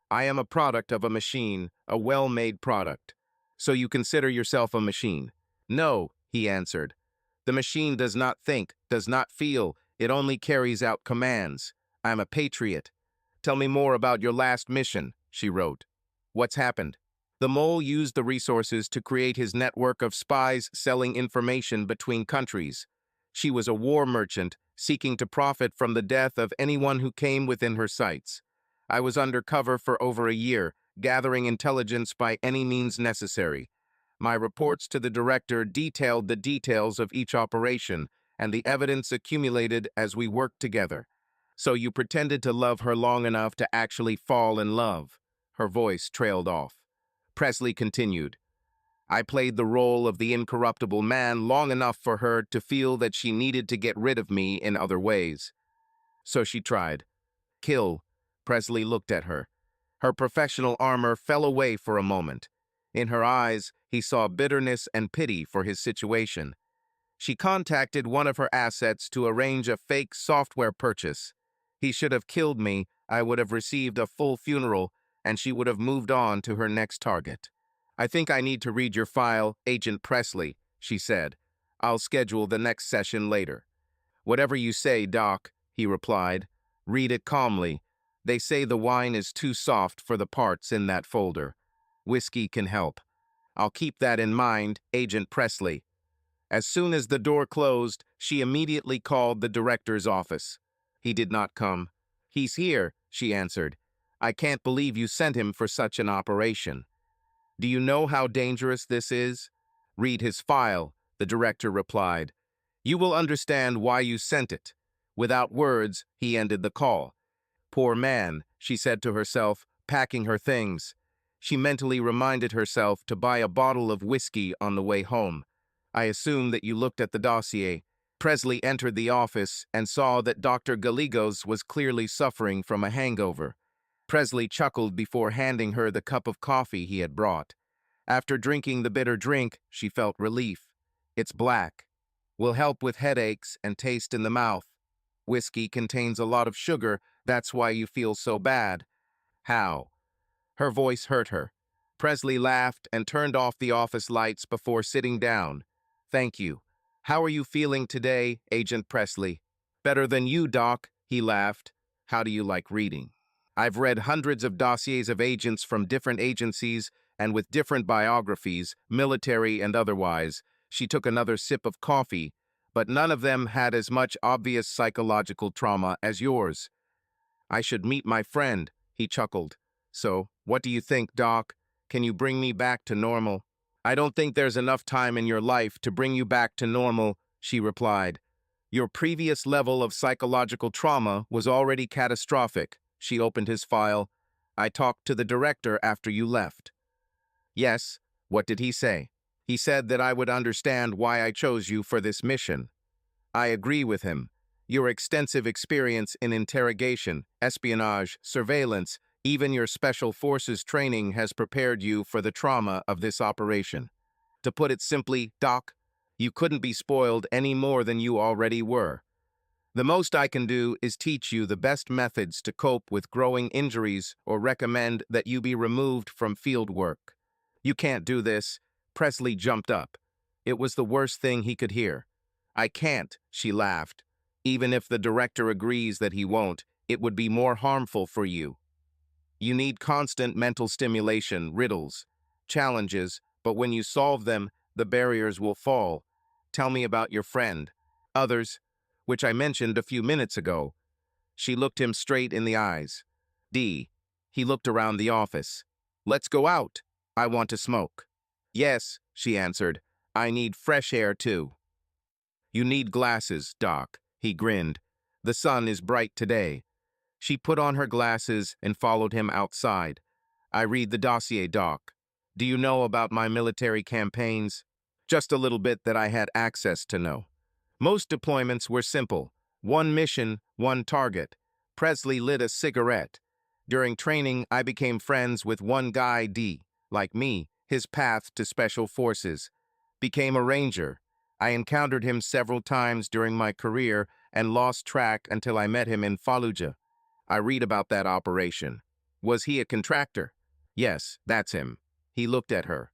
I am a product of a machine, a well-made product. So you consider yourself a machine? No, he answered. The machine does not think, does not feel, it only carries out commands. I am a patriot. Tell me more about your last mission, she wrote. What's happened? The mole used the resources to create his network of spies selling information between countries. She was a war merchant, seeking to profit from the death of anyone who came within her sights. I was undercover for over a year, gathering intelligence by any means necessary. My reports to the director detailed the details of each operation and the evidence accumulated as we worked together. So you pretended to love her long enough to actually fall in love. Her voice trailed off. Presley continued. I played the role of the incorruptible man long enough for her to feel that she needed to get rid of me in other ways. So she tried. Kill. Presley looked at her. Her professional armor fell away for a moment. In her eyes, he saw bitterness and pity for his situation. She contacted one of her assets to arrange a fake software purchase. He should have killed me, I would have received a full funeral, and she would have moved on to her next target. I think I need to read your file, Agent Presley, she said. I'll schedule the next session later. Whatever you say, Doc, he replied. Read it calmly. They say the wine is too soft for the parts in that folder. Whiskey can help. I'll keep that in mind, Agent Presley. As soon as the door closed, she immediately called the director's office. He did not come. "He's here," she answered. "I can't believe you sent him for such an operation." "Do you know how dangerous this is?" "Read his file," the director replied. "You will understand why you sent it." Without words, he ended the call. "Poor man," she said to herself, packing her things. She mentally reminded herself to buy a bottle of whiskey on the way home. "I assume that you looked at the dossier." Presley entered the office and saw that Dr. Gallegos was clearly suffering from a hangover. Presley chuckled before handing her the cup of coffee he had brought. After drinking the bitter drink, she felt relief. "It's black. Will help with headaches and taste in the mouth. Whiskey contains a lot of sugar, that's why you feel so bad." "How?" Her voice hurt her. Presley laughed and turned off the office lights before sitting down. "Thank you. How are you feeling today, Agent Presley?" "Better than you, Doc," he laughed. "How do you like reading?" "I've read hundreds of dossiers of agents from different agencies and with different biographies, military and otherwise." She took another sip of coffee, "but none of them had as much obvious psychological trauma as yours." "I should meet my friend," he chuckled. "So, what do you think, Doc? Can you bring me back to normal?" "I don't think there's enough time in your life to bring you back to normal," she replied. "Your previous level of psychological trauma was already catastrophic." She opened his file. "I talked to the director after you left." "Yes, what did he say?" "He said that I would understand why I chose you for this mission." "I agree with him. Your extensive experience in interrogation, espionage, surveillance, even your special forces training has prepared you for the trauma of this operation. To put it simply, Doc, you couldn't be spoiled any more than you already were. The most I can do is teach you the best methods to cope with growing injuries or recommend that you be removed from field work." "You can't do this." Presley jumped up. It was the worst thing he could hear. "I can't," she laughed. "Even if the director agrees that he won't, it would be more harmful for you. You need constant mental stimulation, riddles, challenges, but when you solve them, the barriers will fall. Tell me about your friend." "Others, which I mentioned a few minutes ago." She looked him straight in the eyes. "D." He looked around the office. "Let's go out. I want to smoke." "Yes," she answered. "I need fresh air too." "You need glasses, Doc." He grinned. "The sun is bright today." She put on her glasses and followed him outside. "I read the dossier, Doc. Do you know about my military campaigns?" "Just a little bit that I had access to know." "Most deployments were simple. One mission, one target." Presley lit a cigarette. "During training, I became friends with one guy, D. Like me, his path to special forces. Became a ranger. I encountered him several times during my career and lost track until I met him in Fallujah. I read about that operation." "Was he a contractor?" "Yes, that's him." He looked at her.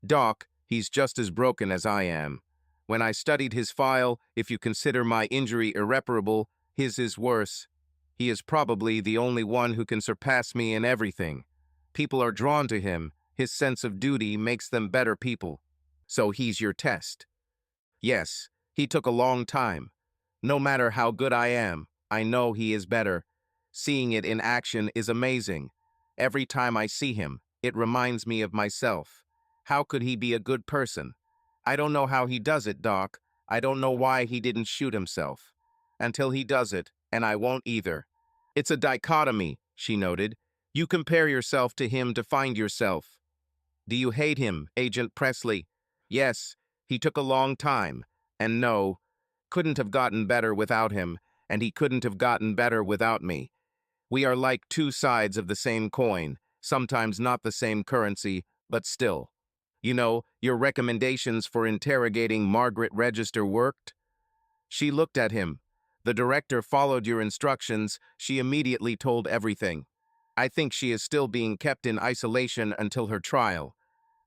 "Doc, he's just as broken as I am. When I studied his file, if you consider my injury irreparable, his is worse. He is probably the only one who can surpass me in everything. People are drawn to him. His sense of duty makes them better people." "So he's your test?" "Yes, he took a long time. No matter how good I am, I know he is better. Seeing it in action is amazing. Every time I see him, it reminds me of myself. How could he be a good person? I don't know how he does it, Doc. I don't know why he didn't shoot himself. Until he does it, and I won't either." "It's a dichotomy," she noted. "You compare yourself to him to find yourself." "Do you hate him, Agent Presley?" "Yes, he took a long time. And no, couldn't have gotten better without him, and he couldn't have gotten better without me. We are like two sides of the same coin, sometimes not the same currency, but still. You know, your recommendations for interrogating Margaret Register worked?" She looked at him. "The director followed your instructions. She immediately told everything. I think she is still being kept in isolation until her trial."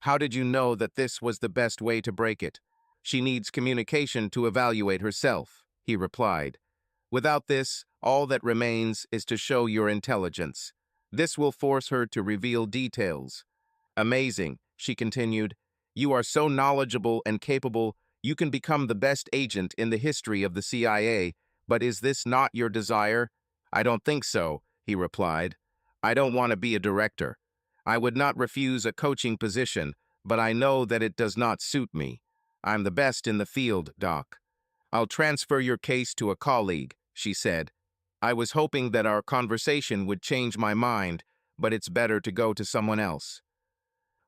"How did you know that this was the best way to break it?" "She needs communication to evaluate herself," he replied. "Without this, all that remains is to show your intelligence. This will force her to reveal details." "Amazing," she continued. "You are so knowledgeable and capable, You can become the best agent in the history of the CIA, but is this not your desire? I don't think so, he replied. I don't want to be a director. I would not refuse a coaching position, but I know that it does not suit me. I'm the best in the field, Doc. I'll transfer your case to a colleague, she said. I was hoping that our conversation would change my mind, but it's better to go to someone else.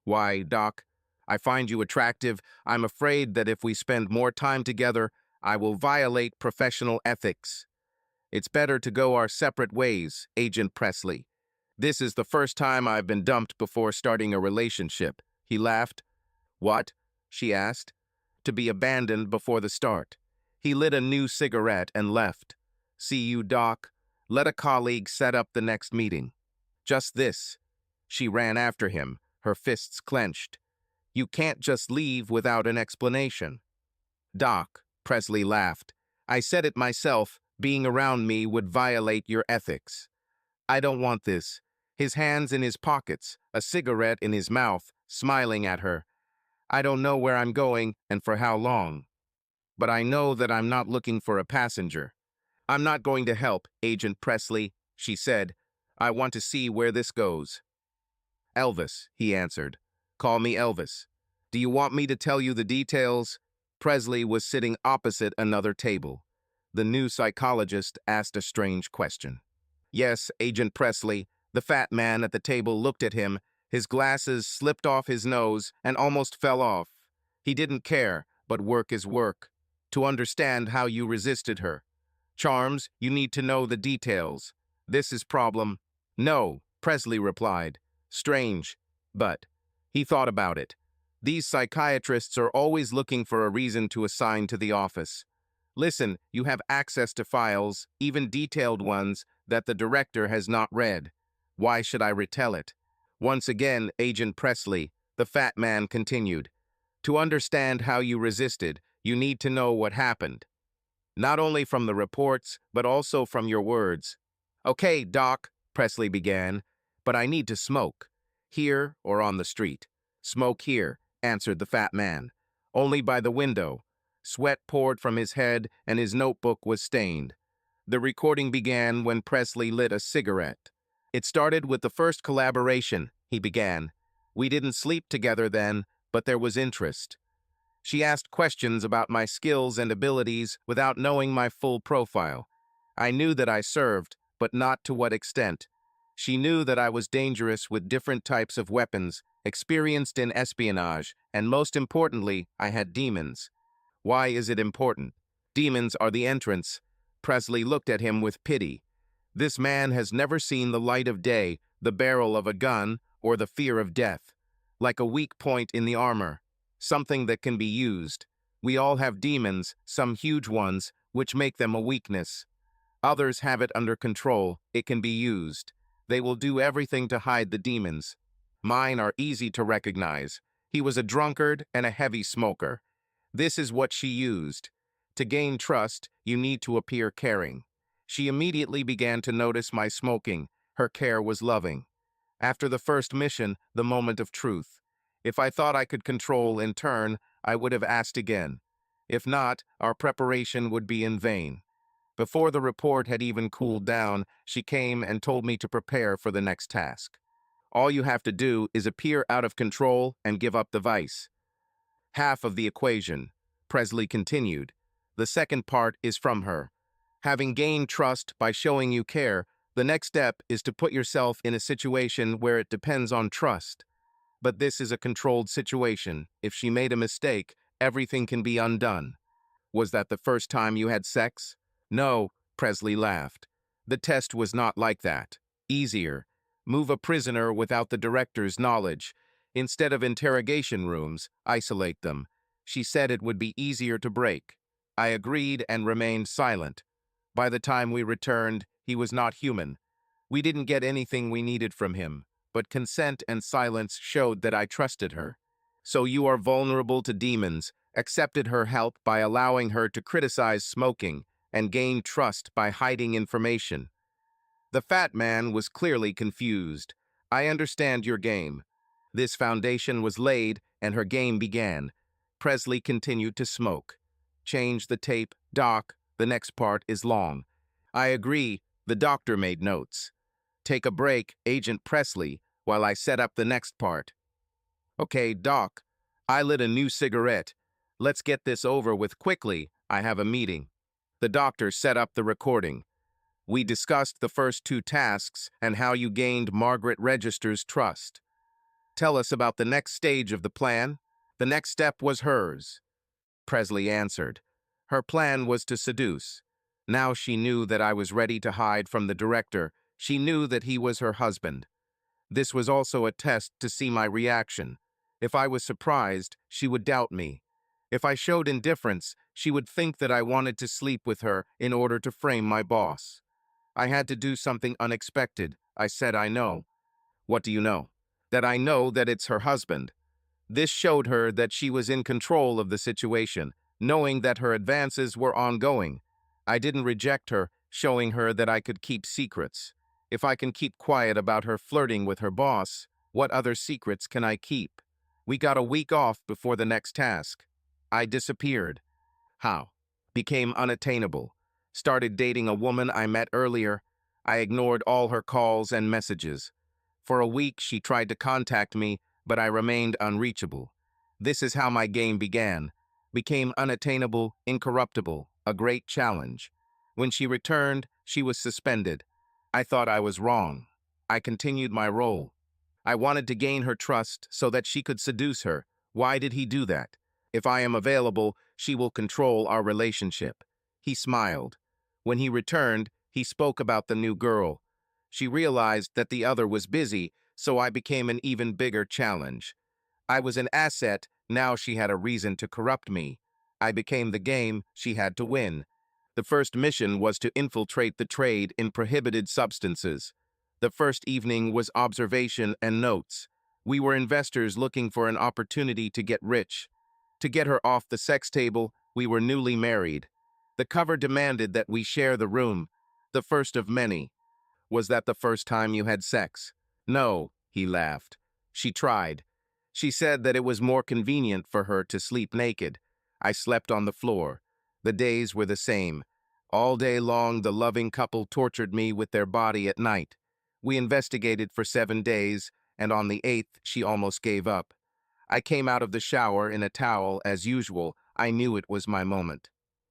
Why, Doc? I find you attractive. I'm afraid that if we spend more time together, I will violate professional ethics. It's better to go our separate ways, Agent Presley. This is the first time I've been dumped before starting a relationship. He laughed. What? She asked. To be abandoned before the start. He lit a new cigarette and left. See you, Doc. Let a colleague set up the next meeting. Just this. She ran after him, her fists clenched. You can't just leave without an explanation. Doc, Presley laughed. I said it myself. Being around me would violate your ethics. I don't want this. His hands in his pockets, a cigarette in his mouth, smiling at her. I don't know where I'm going and for how long. But I know that I'm not looking for a passenger. I'm not going to help, Agent Presley, she said. I want to see where this goes. Elvis, he answered. Call me Elvis. Do you want me to tell you the details? Presley was sitting opposite another table. The new psychologist asked a strange question. Yes, Agent Presley. The fat man at the table looked at him. His glasses slipped off his nose and almost fell off. He didn't care, but work is work. To understand how you resisted her. Charms, you need to know the details. This is problem. No, Presley replied. Strange, but he thought about it. These psychiatrists are always looking for a reason to assign to the office. Listen, you have access to files, even detailed ones, that the director has not read. Why should I retell it? Once again, Agent Presley, the fat man continued. To understand how you resisted, you need to know what happened. Not only from the reports, but also from your words. Okay, Doc, Presley began, but I need to smoke. Here or on the street. Smoke here, answered the fat man. Only by the window. Sweat poured from his head and his notebook was stained. The recording began when Presley lit a cigarette. It started with the first collaboration, he began. We didn't sleep together then, but there was interest. She asked questions about my skills and abilities without knowing my full profile. I knew that I served, but not to what extent. She knew that I was dangerous with different types of weapons, experienced in espionage, and most importantly, I had demons. Why is it important? Demons are the entrance. Presley looked at him with pity. This man has never seen the light of day, the barrel of a gun, or the fear of death. Like a weak point in the armor. Something that can be used. We all have demons, some huge ones, which make them a weakness. Others have it under control. It can be used. They will do everything to hide the demons. Mine are easy to recognize. He was a drunkard and a heavy smoker. This is what she used. To gain trust, you need to appear caring. She immediately began to notice my smoking. Her care was loving. After the first mission, the moment of truth. If I thought I could control in turn, I would have asked again. If not, our preparation would be in vain. Before the report had even cooled down, she came and told me to prepare for the next task. All you have to do is appear out of control and give up the vice. Half of the equation, Presley continued. The second part is from her. Having gained trust by showing you care, the next step is to put yourself in a situation where it depends on trust. But this is a controlled situation. If she made a mistake, everything can be undone. Was that the first time you had sex? No, Presley laughed. The test was not like that. Easier. Move a prisoner without the director's knowledge. Instead of interrogation rooms, isolate them. She said it would be easier to break. I agreed and remained silent. By the time we returned, he was not human. We didn't get anything we needed from him, but consent and silence showed that I trusted her. So you are vulnerable to demons, accepted her help by allowing her to criticize smoking, and gained trust by hiding information. The fat man was clearly confused. I understand your game. This foundation was laid, and her game began. Presley continued to smoke. Change the tape, Doc. The next part is long. I agree. The doctor made notes. Take a break, Agent Presley, while I set up the next part. Okay, Doc. I lit a new cigarette. Let's get this over with quickly. I have a meeting. The doctor set up the recording. We discussed the first two tasks and how you gained Margaret Register's trust. Tell us about the next stage of the plan. The next step was hers. Presley answered. Her plan was to seduce. Now she knew that I was ready to hide from the director. She knew that he was her husband. This was also a test to see my reaction. If I was surprised, she would doubt me. If I showed indifference, she would think that I wanted to sleep with her in order to frame my boss. I had to do something unexpected. I said, I know. What do you know? That I know that it's her husband. This showed her that she was in control of the situation, knowing that her advances were ongoing. I didn't reject her, showing her that I could keep secrets. If I can keep quiet about her flirting with her boss, what other secrets can I keep? We got a week off before the next task. I disappeared. How? Became unattainable. Started dating a woman I met earlier. I ignored all her calls and messages. For a week, she tried to contact me, but I remained unreachable. This is how my game began. Became unattainable, incorruptible, a great challenge. When she returned, she was suspended. I thought I was wrong. I continued my role. I wanted to gain her trust so that she could seduce her. Why did he do that? If I am available, she will control our relationship. He smiled. When he returned, he spoke about the new girl. She realized that the other was busy, so I became an even bigger challenge. I was an asset, now she had a reason to corrupt me. I became the game she had to win. The first mission was to infiltrate the trade in prohibited substances. The first evening was observation and notes. We were investors looking for an opportunity to get rich. To get her off the sex table, we were newly married. The cover demanded that we share the room, the first of many. Was that the first time you had sex? No, he laughed. She tried. She said that it was more convenient for her to sleep naked. I slept on the floor. The days were the same. All day long, the loving couple tortured me with their body at night. We investigated for 7 days, and on the 8th, she almost gave up. I came out of the shower in a towel as usual. I knew it was my moment.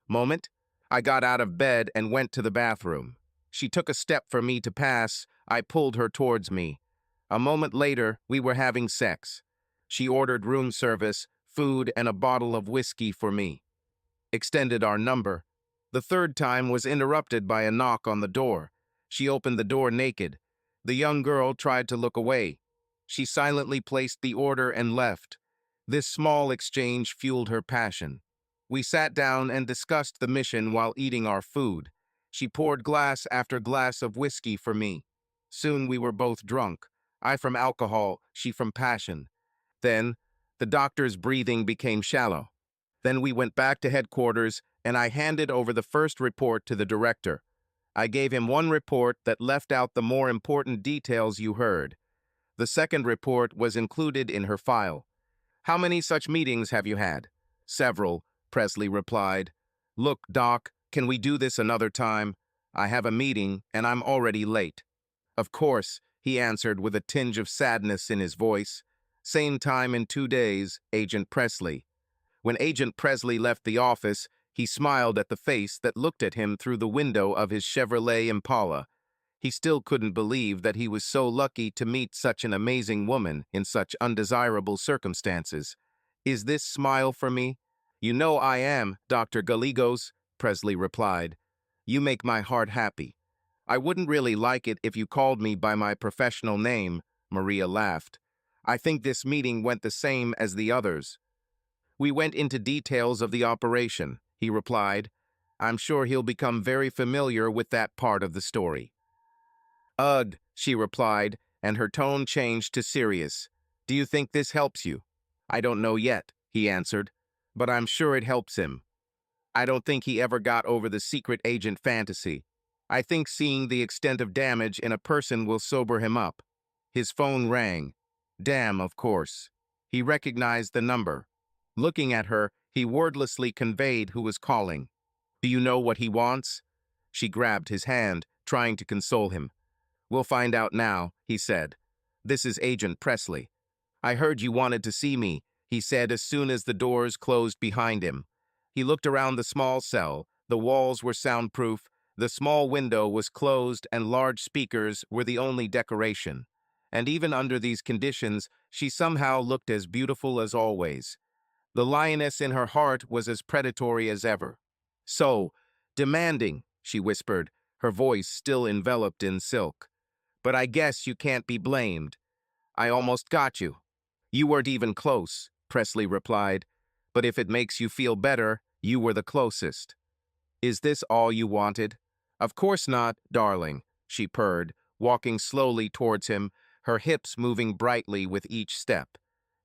Moment? I got out of bed and went to the bathroom. She took a step for me to pass. I pulled her towards me. A moment later, we were having sex. She ordered room service, food, and a bottle of whiskey for me. Extended our number. The third time was interrupted by a knock on the door. She opened the door naked. The young girl tried to look away. She silently placed the order and left. This small exchange fueled her passion. We sat down and discussed the mission while eating our food. She poured glass after glass of whiskey for me. Soon we were both drunk. I from alcohol, she from passion. Then, the doctor's breathing became shallow. Then we went back to headquarters, and I handed over the first report to the director. I gave him one report that left out the more important details you heard. The second report was included in her file. How many such meetings have you had? Several, Presley replied. Look, Doc, can we do this another time? I have a meeting, and I'm already late. Of course, he answered with a tinge of sadness in his voice. Same time in 2 days, Agent Presley. When Agent Presley left the office, he smiled at the face that looked at him through the window of his Chevrolet Impala. He still couldn't believe that he was so lucky to meet such an amazing woman in such undesirable circumstances. Is this smile for me? You know I am, Dr. Gallegos, Presley replied. You make my heart happy. I wouldn't really like it if you called me by my professional name, Maria laughed. I think this meeting went the same as the others. We went into details of the operation, he replied. I'm sure he'll become very familiar with that part of the story. Ugh, she replied, and her tone changed to serious. Do you think this helps you? I don't know yet, he answered, but I'm sure it helps him. I don't think he ever got over the secret agent fantasy. I think seeing the extent of damage in a person will sober him up. His phone rang. Damn, of course. He recognized the number. Looking at her, he wordlessly conveyed who was calling. Do you know what he wants? She grabbed his hand, trying to console him. We'll find out now, he said. This is Agent Presley. I heard you wanted to see me, he said as soon as the doors closed behind him. He looked around the small cell. The walls were soundproof, the small window was closed, and large speakers were the only decoration. And even under these conditions, she somehow looked as beautiful as always. The lioness in her heart was as predatory as ever. So, demanding, she whispered, her voice still enveloped in silk. But I guess you can't be blamed. I almost got you. You weren't even close, Presley replied. But if it makes you feel better, you were the closest. Is this all you wanted? Of course not, darling, she purred, walking slowly towards him, her hips moving brightly with each step.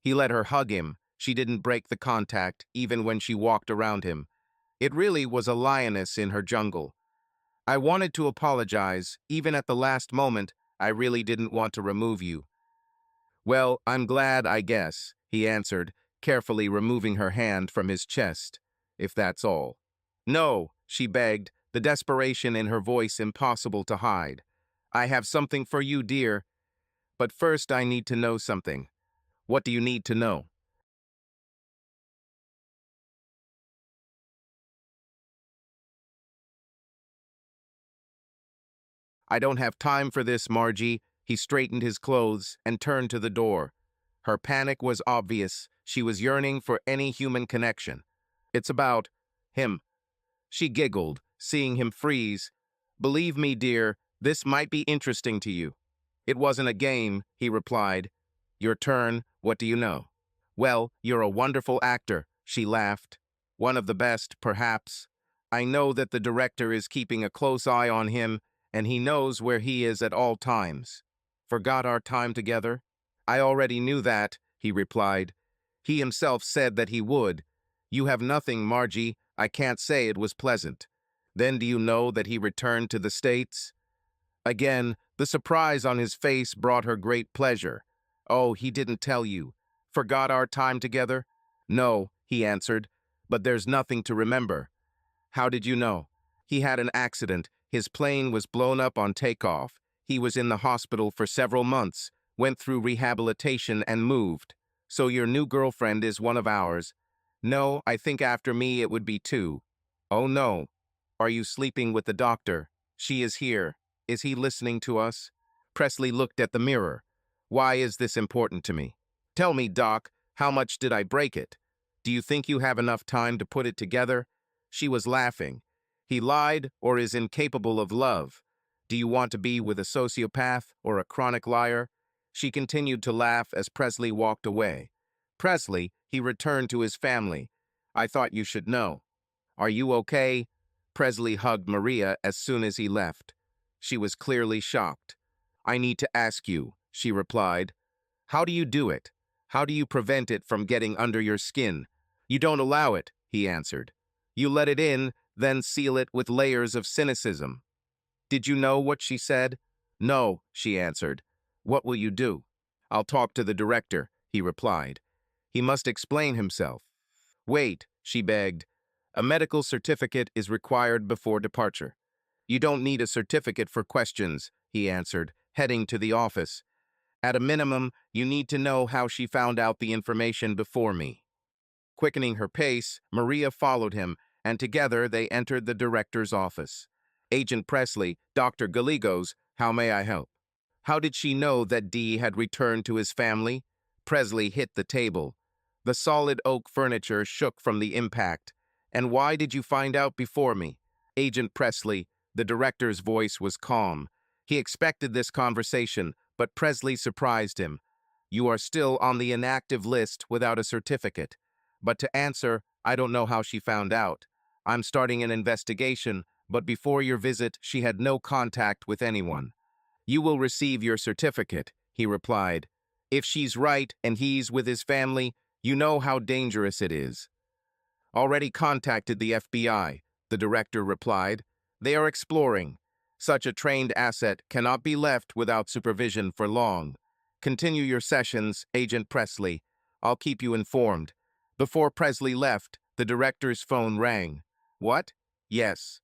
He let her hug him. She didn't break the contact, even when she walked around him. It really was a lioness in her jungle. I wanted to apologize. Even at the last moment, I really didn't want to remove you. Well, I'm glad, I guess, he answered, carefully removing her hand from his chest. If that's all. No, she begged, the desperation in her voice impossible to hide. I have something for you, dear. But first I need to know something. What do you need to know? I don't have time for this, Margie. He straightened his clothes and turned to the door. Her panic was obvious. She was yearning for any human connection. It's about him. She giggled, seeing him freeze. Believe me, dear, this might be interesting to you. It wasn't a game, he replied. Your turn, what do you know? Well, you're a wonderful actor, she laughed. One of the best, perhaps. I know that the director is keeping a close eye on him, and he knows where he is at all times. Forgot our time together? I already knew that, he replied. He himself said that he would. You have nothing, Margie. I can't say it was pleasant. Then do you know that he returned to the States? Again, the surprise on his face brought her great pleasure. Oh, he didn't tell you. Forgot our time together? No, he answered, but there's nothing to remember. How did you know? He had an accident. His plane was blown up on takeoff. He was in the hospital for several months, went through rehabilitation and moved. So your new girlfriend is one of ours. No, I think after me it would be two. Oh no. Are you sleeping with the doctor? She is here. Is he listening to us? Presley looked at the mirror. Why is this important to me? Tell me, Doc, how much did I break it? Do you think you have enough time to put it together? She was laughing. He lied or is incapable of love. Do you want to be with a sociopath or a chronic liar? She continued to laugh as Presley walked away. Presley, he returned to his family. I thought you should know. Are you okay? Presley hugged Maria as soon as he left. She was clearly shocked. I need to ask you, she replied. How do you do it? How do you prevent it from getting under your skin? You don't allow it, he answered. You let it in, then seal it with layers of cynicism. Did you know what she said? No, she answered. What will you do? I'll talk to the director, he replied. He must explain himself. Wait, she begged. A medical certificate is required before departure. You don't need a certificate for questions, he answered, heading to the office. At a minimum, you need to know how she found out the information before me. Quickening her pace, Maria followed him, and together they entered the director's office. Agent Presley, Dr. Gallegos, how may I help? How did she know that Dee had returned to his family? Presley hit the table. The solid oak furniture shook from the impact. And why did you find out before me? Agent Presley, the director's voice was calm. He expected this conversation, but Presley surprised him. You are still on the inactive list without a certificate. But to answer, I don't know how she found out. I'm starting an investigation, but before your visit, she had no contact with anyone. You will receive your certificate, he replied. If she's right and he's with his family, you know how dangerous it is. Already contacted the FBI, the director replied. They are exploring. Such a trained asset cannot be left without supervision for long. Continue your sessions, Agent Presley. I'll keep you informed. Before Presley left, the director's phone rang. What? Yes.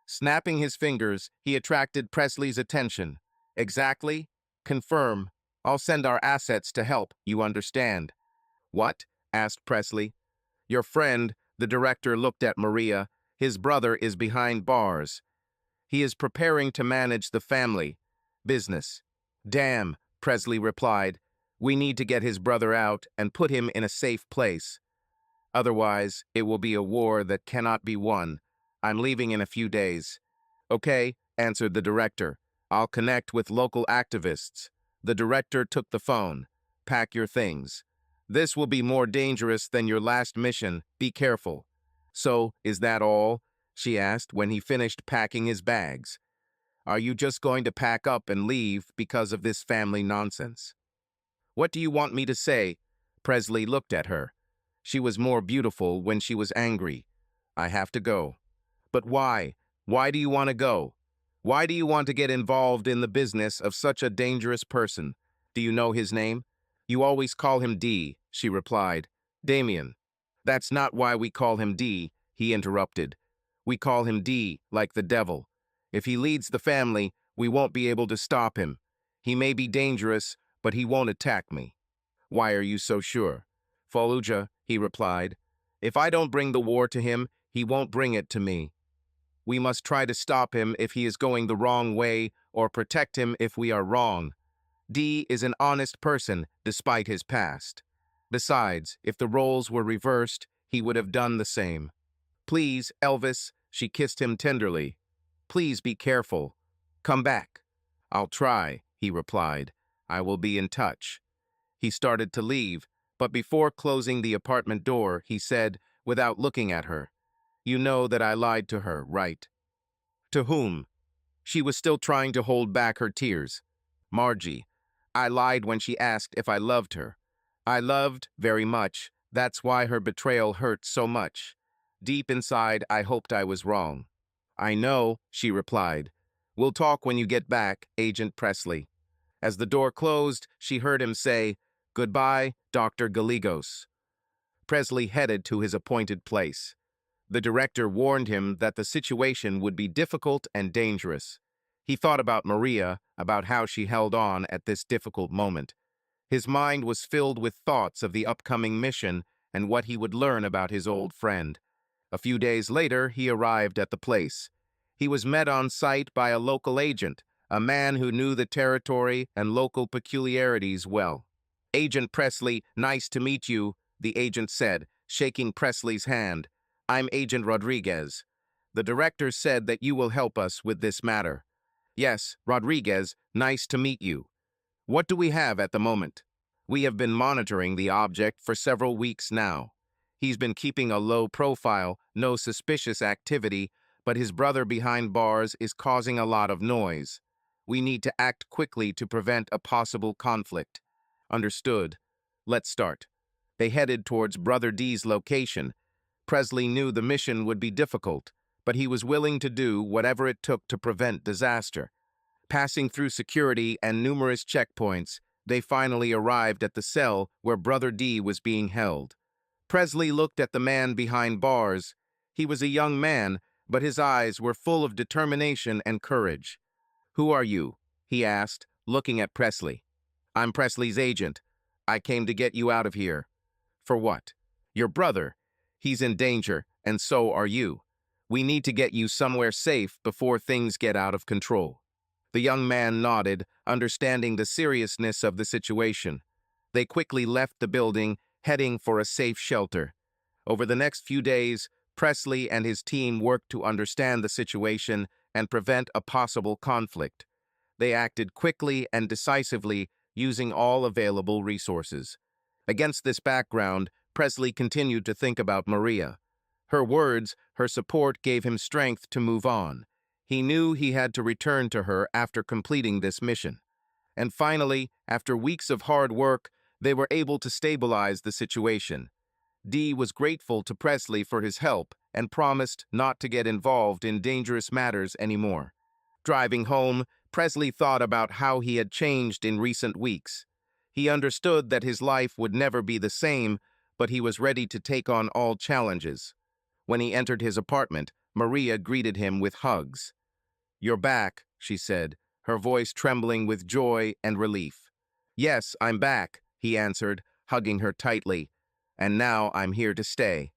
Snapping his fingers, he attracted Presley's attention. Exactly? Confirm. I'll send our assets to help, you understand. What? Asked Presley. Your friend, the director looked at Maria. His brother is behind bars. He is preparing to manage the family business. Damn, Presley replied. We need to get his brother out and put him in a safe place. Otherwise, it will be a war that cannot be won. I'm leaving in a few days. Okay, answered the director. I'll connect with local activists. The director took the phone. Pack your things. This will be more dangerous than your last mission. Be careful. So, is that all? She asked when he finished packing his bags. Are you just going to pack up and leave because of this family nonsense? What do you want me to say? Presley looked at her. She was more beautiful when she was angry. I have to go. But why? Why do you want to go? Why do you want to get involved in the business of such a dangerous person? Do you know his name? You always call him D, she replied. Damien. That's not why we call him D, he interrupted. We call him D, like the devil. If he leads the family, we won't be able to stop him. He may be dangerous, but he won't attack me. Why are you so sure? Fallujah, he replied. If I don't bring the war to him, he won't bring it to me. We must try to stop him if he is going the wrong way or protect him if we are wrong. D is an honest person despite his past. Besides, if the roles were reversed, he would have done the same. Please, Elvis, she kissed him tenderly. Please be careful. Come back. I'll try, he replied. I will be in touch. He started to leave, but before closing the apartment door, he said, without looking at her, You know that I lied to her, right? To whom? She was still trying to hold back her tears. Margie. I lied when she asked if I loved her. I loved very much. That's why her betrayal hurt so much. Deep inside, I hoped I was wrong. I know, she replied. We'll talk when you get back, Agent Presley. As the door closed, she heard him say, Goodbye, Dr. Gallegos. Presley headed to his appointed place. The director warned him that the situation would be difficult and dangerous. He thought about Maria, about how she held on at this difficult moment. His mind was filled with thoughts of the upcoming mission and what he would learn about his old friend. A few days later, he arrived at the place. He was met on site by a local agent, a man who knew the territory and local peculiarities well. Agent Presley, nice to meet you, the agent said, shaking Presley's hand. I'm Agent Rodriguez. The director said that you will help us with this matter. Yes, Rodriguez, nice to meet you. What do we have at the moment? We have been monitoring the object for several weeks now. He's been keeping a low profile, no suspicious activity, but his brother behind bars is causing a lot of noise. We need to act quickly to prevent a possible conflict. Understood. Let's start. They headed towards Brother D's location. Presley knew the mission would be difficult, but he was willing to do whatever it took to prevent disaster. Passing through security and numerous checkpoints, they finally arrived at the cell where Brother D was being held. Presley looked at the man behind bars. He was a young man, but his eyes were full of determination and courage. Who are you? He asked, looking at Presley. I'm Presley's agent. I came to get you out of here. For what? Your brother. He's in danger, and so are you. We need to get you somewhere safe before things get out of control. The young man nodded, understanding the seriousness of the situation. They quickly left the building, heading for a safe shelter. Over the next few days, Presley and his team worked to understand the situation and prevent a possible conflict. They acted quickly and decisively, using all available resources. Against this background, Presley continued to think about Maria. Her words, her support gave him strength to move on. He knew he had to return to her after completing this mission. And finally, after weeks of hard work, they were able to stabilize the situation. Dee was grateful to Presley for his help and promised not to get involved in dangerous matters anymore. Driving home, Presley thought about how he had changed in recent weeks. He understood that his life would never be the same, but he was ready to take on all challenges. When he entered his apartment, Maria greeted him with hugs. "You're back," she said, her voice trembling with joy and relief. "Yes, I'm back," he answered, hugging her tightly. "And now I'm here to stay."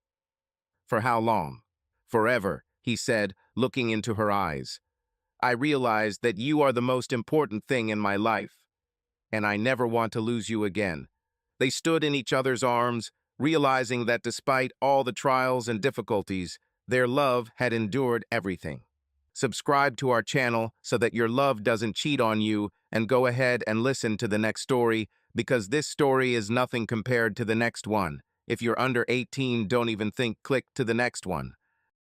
"For how long?" "Forever," he said, looking into her eyes. "I realize that you are the most important thing in my life, and I never want to lose you again." They stood in each other's arms, realizing that despite all the trials and difficulties, their love had endured everything. Subscribe to our channel so that your love doesn't cheat on you, and go ahead and listen to the next story, because this story is nothing compared to the next one. If you're under 18, don't even think, click to the next one.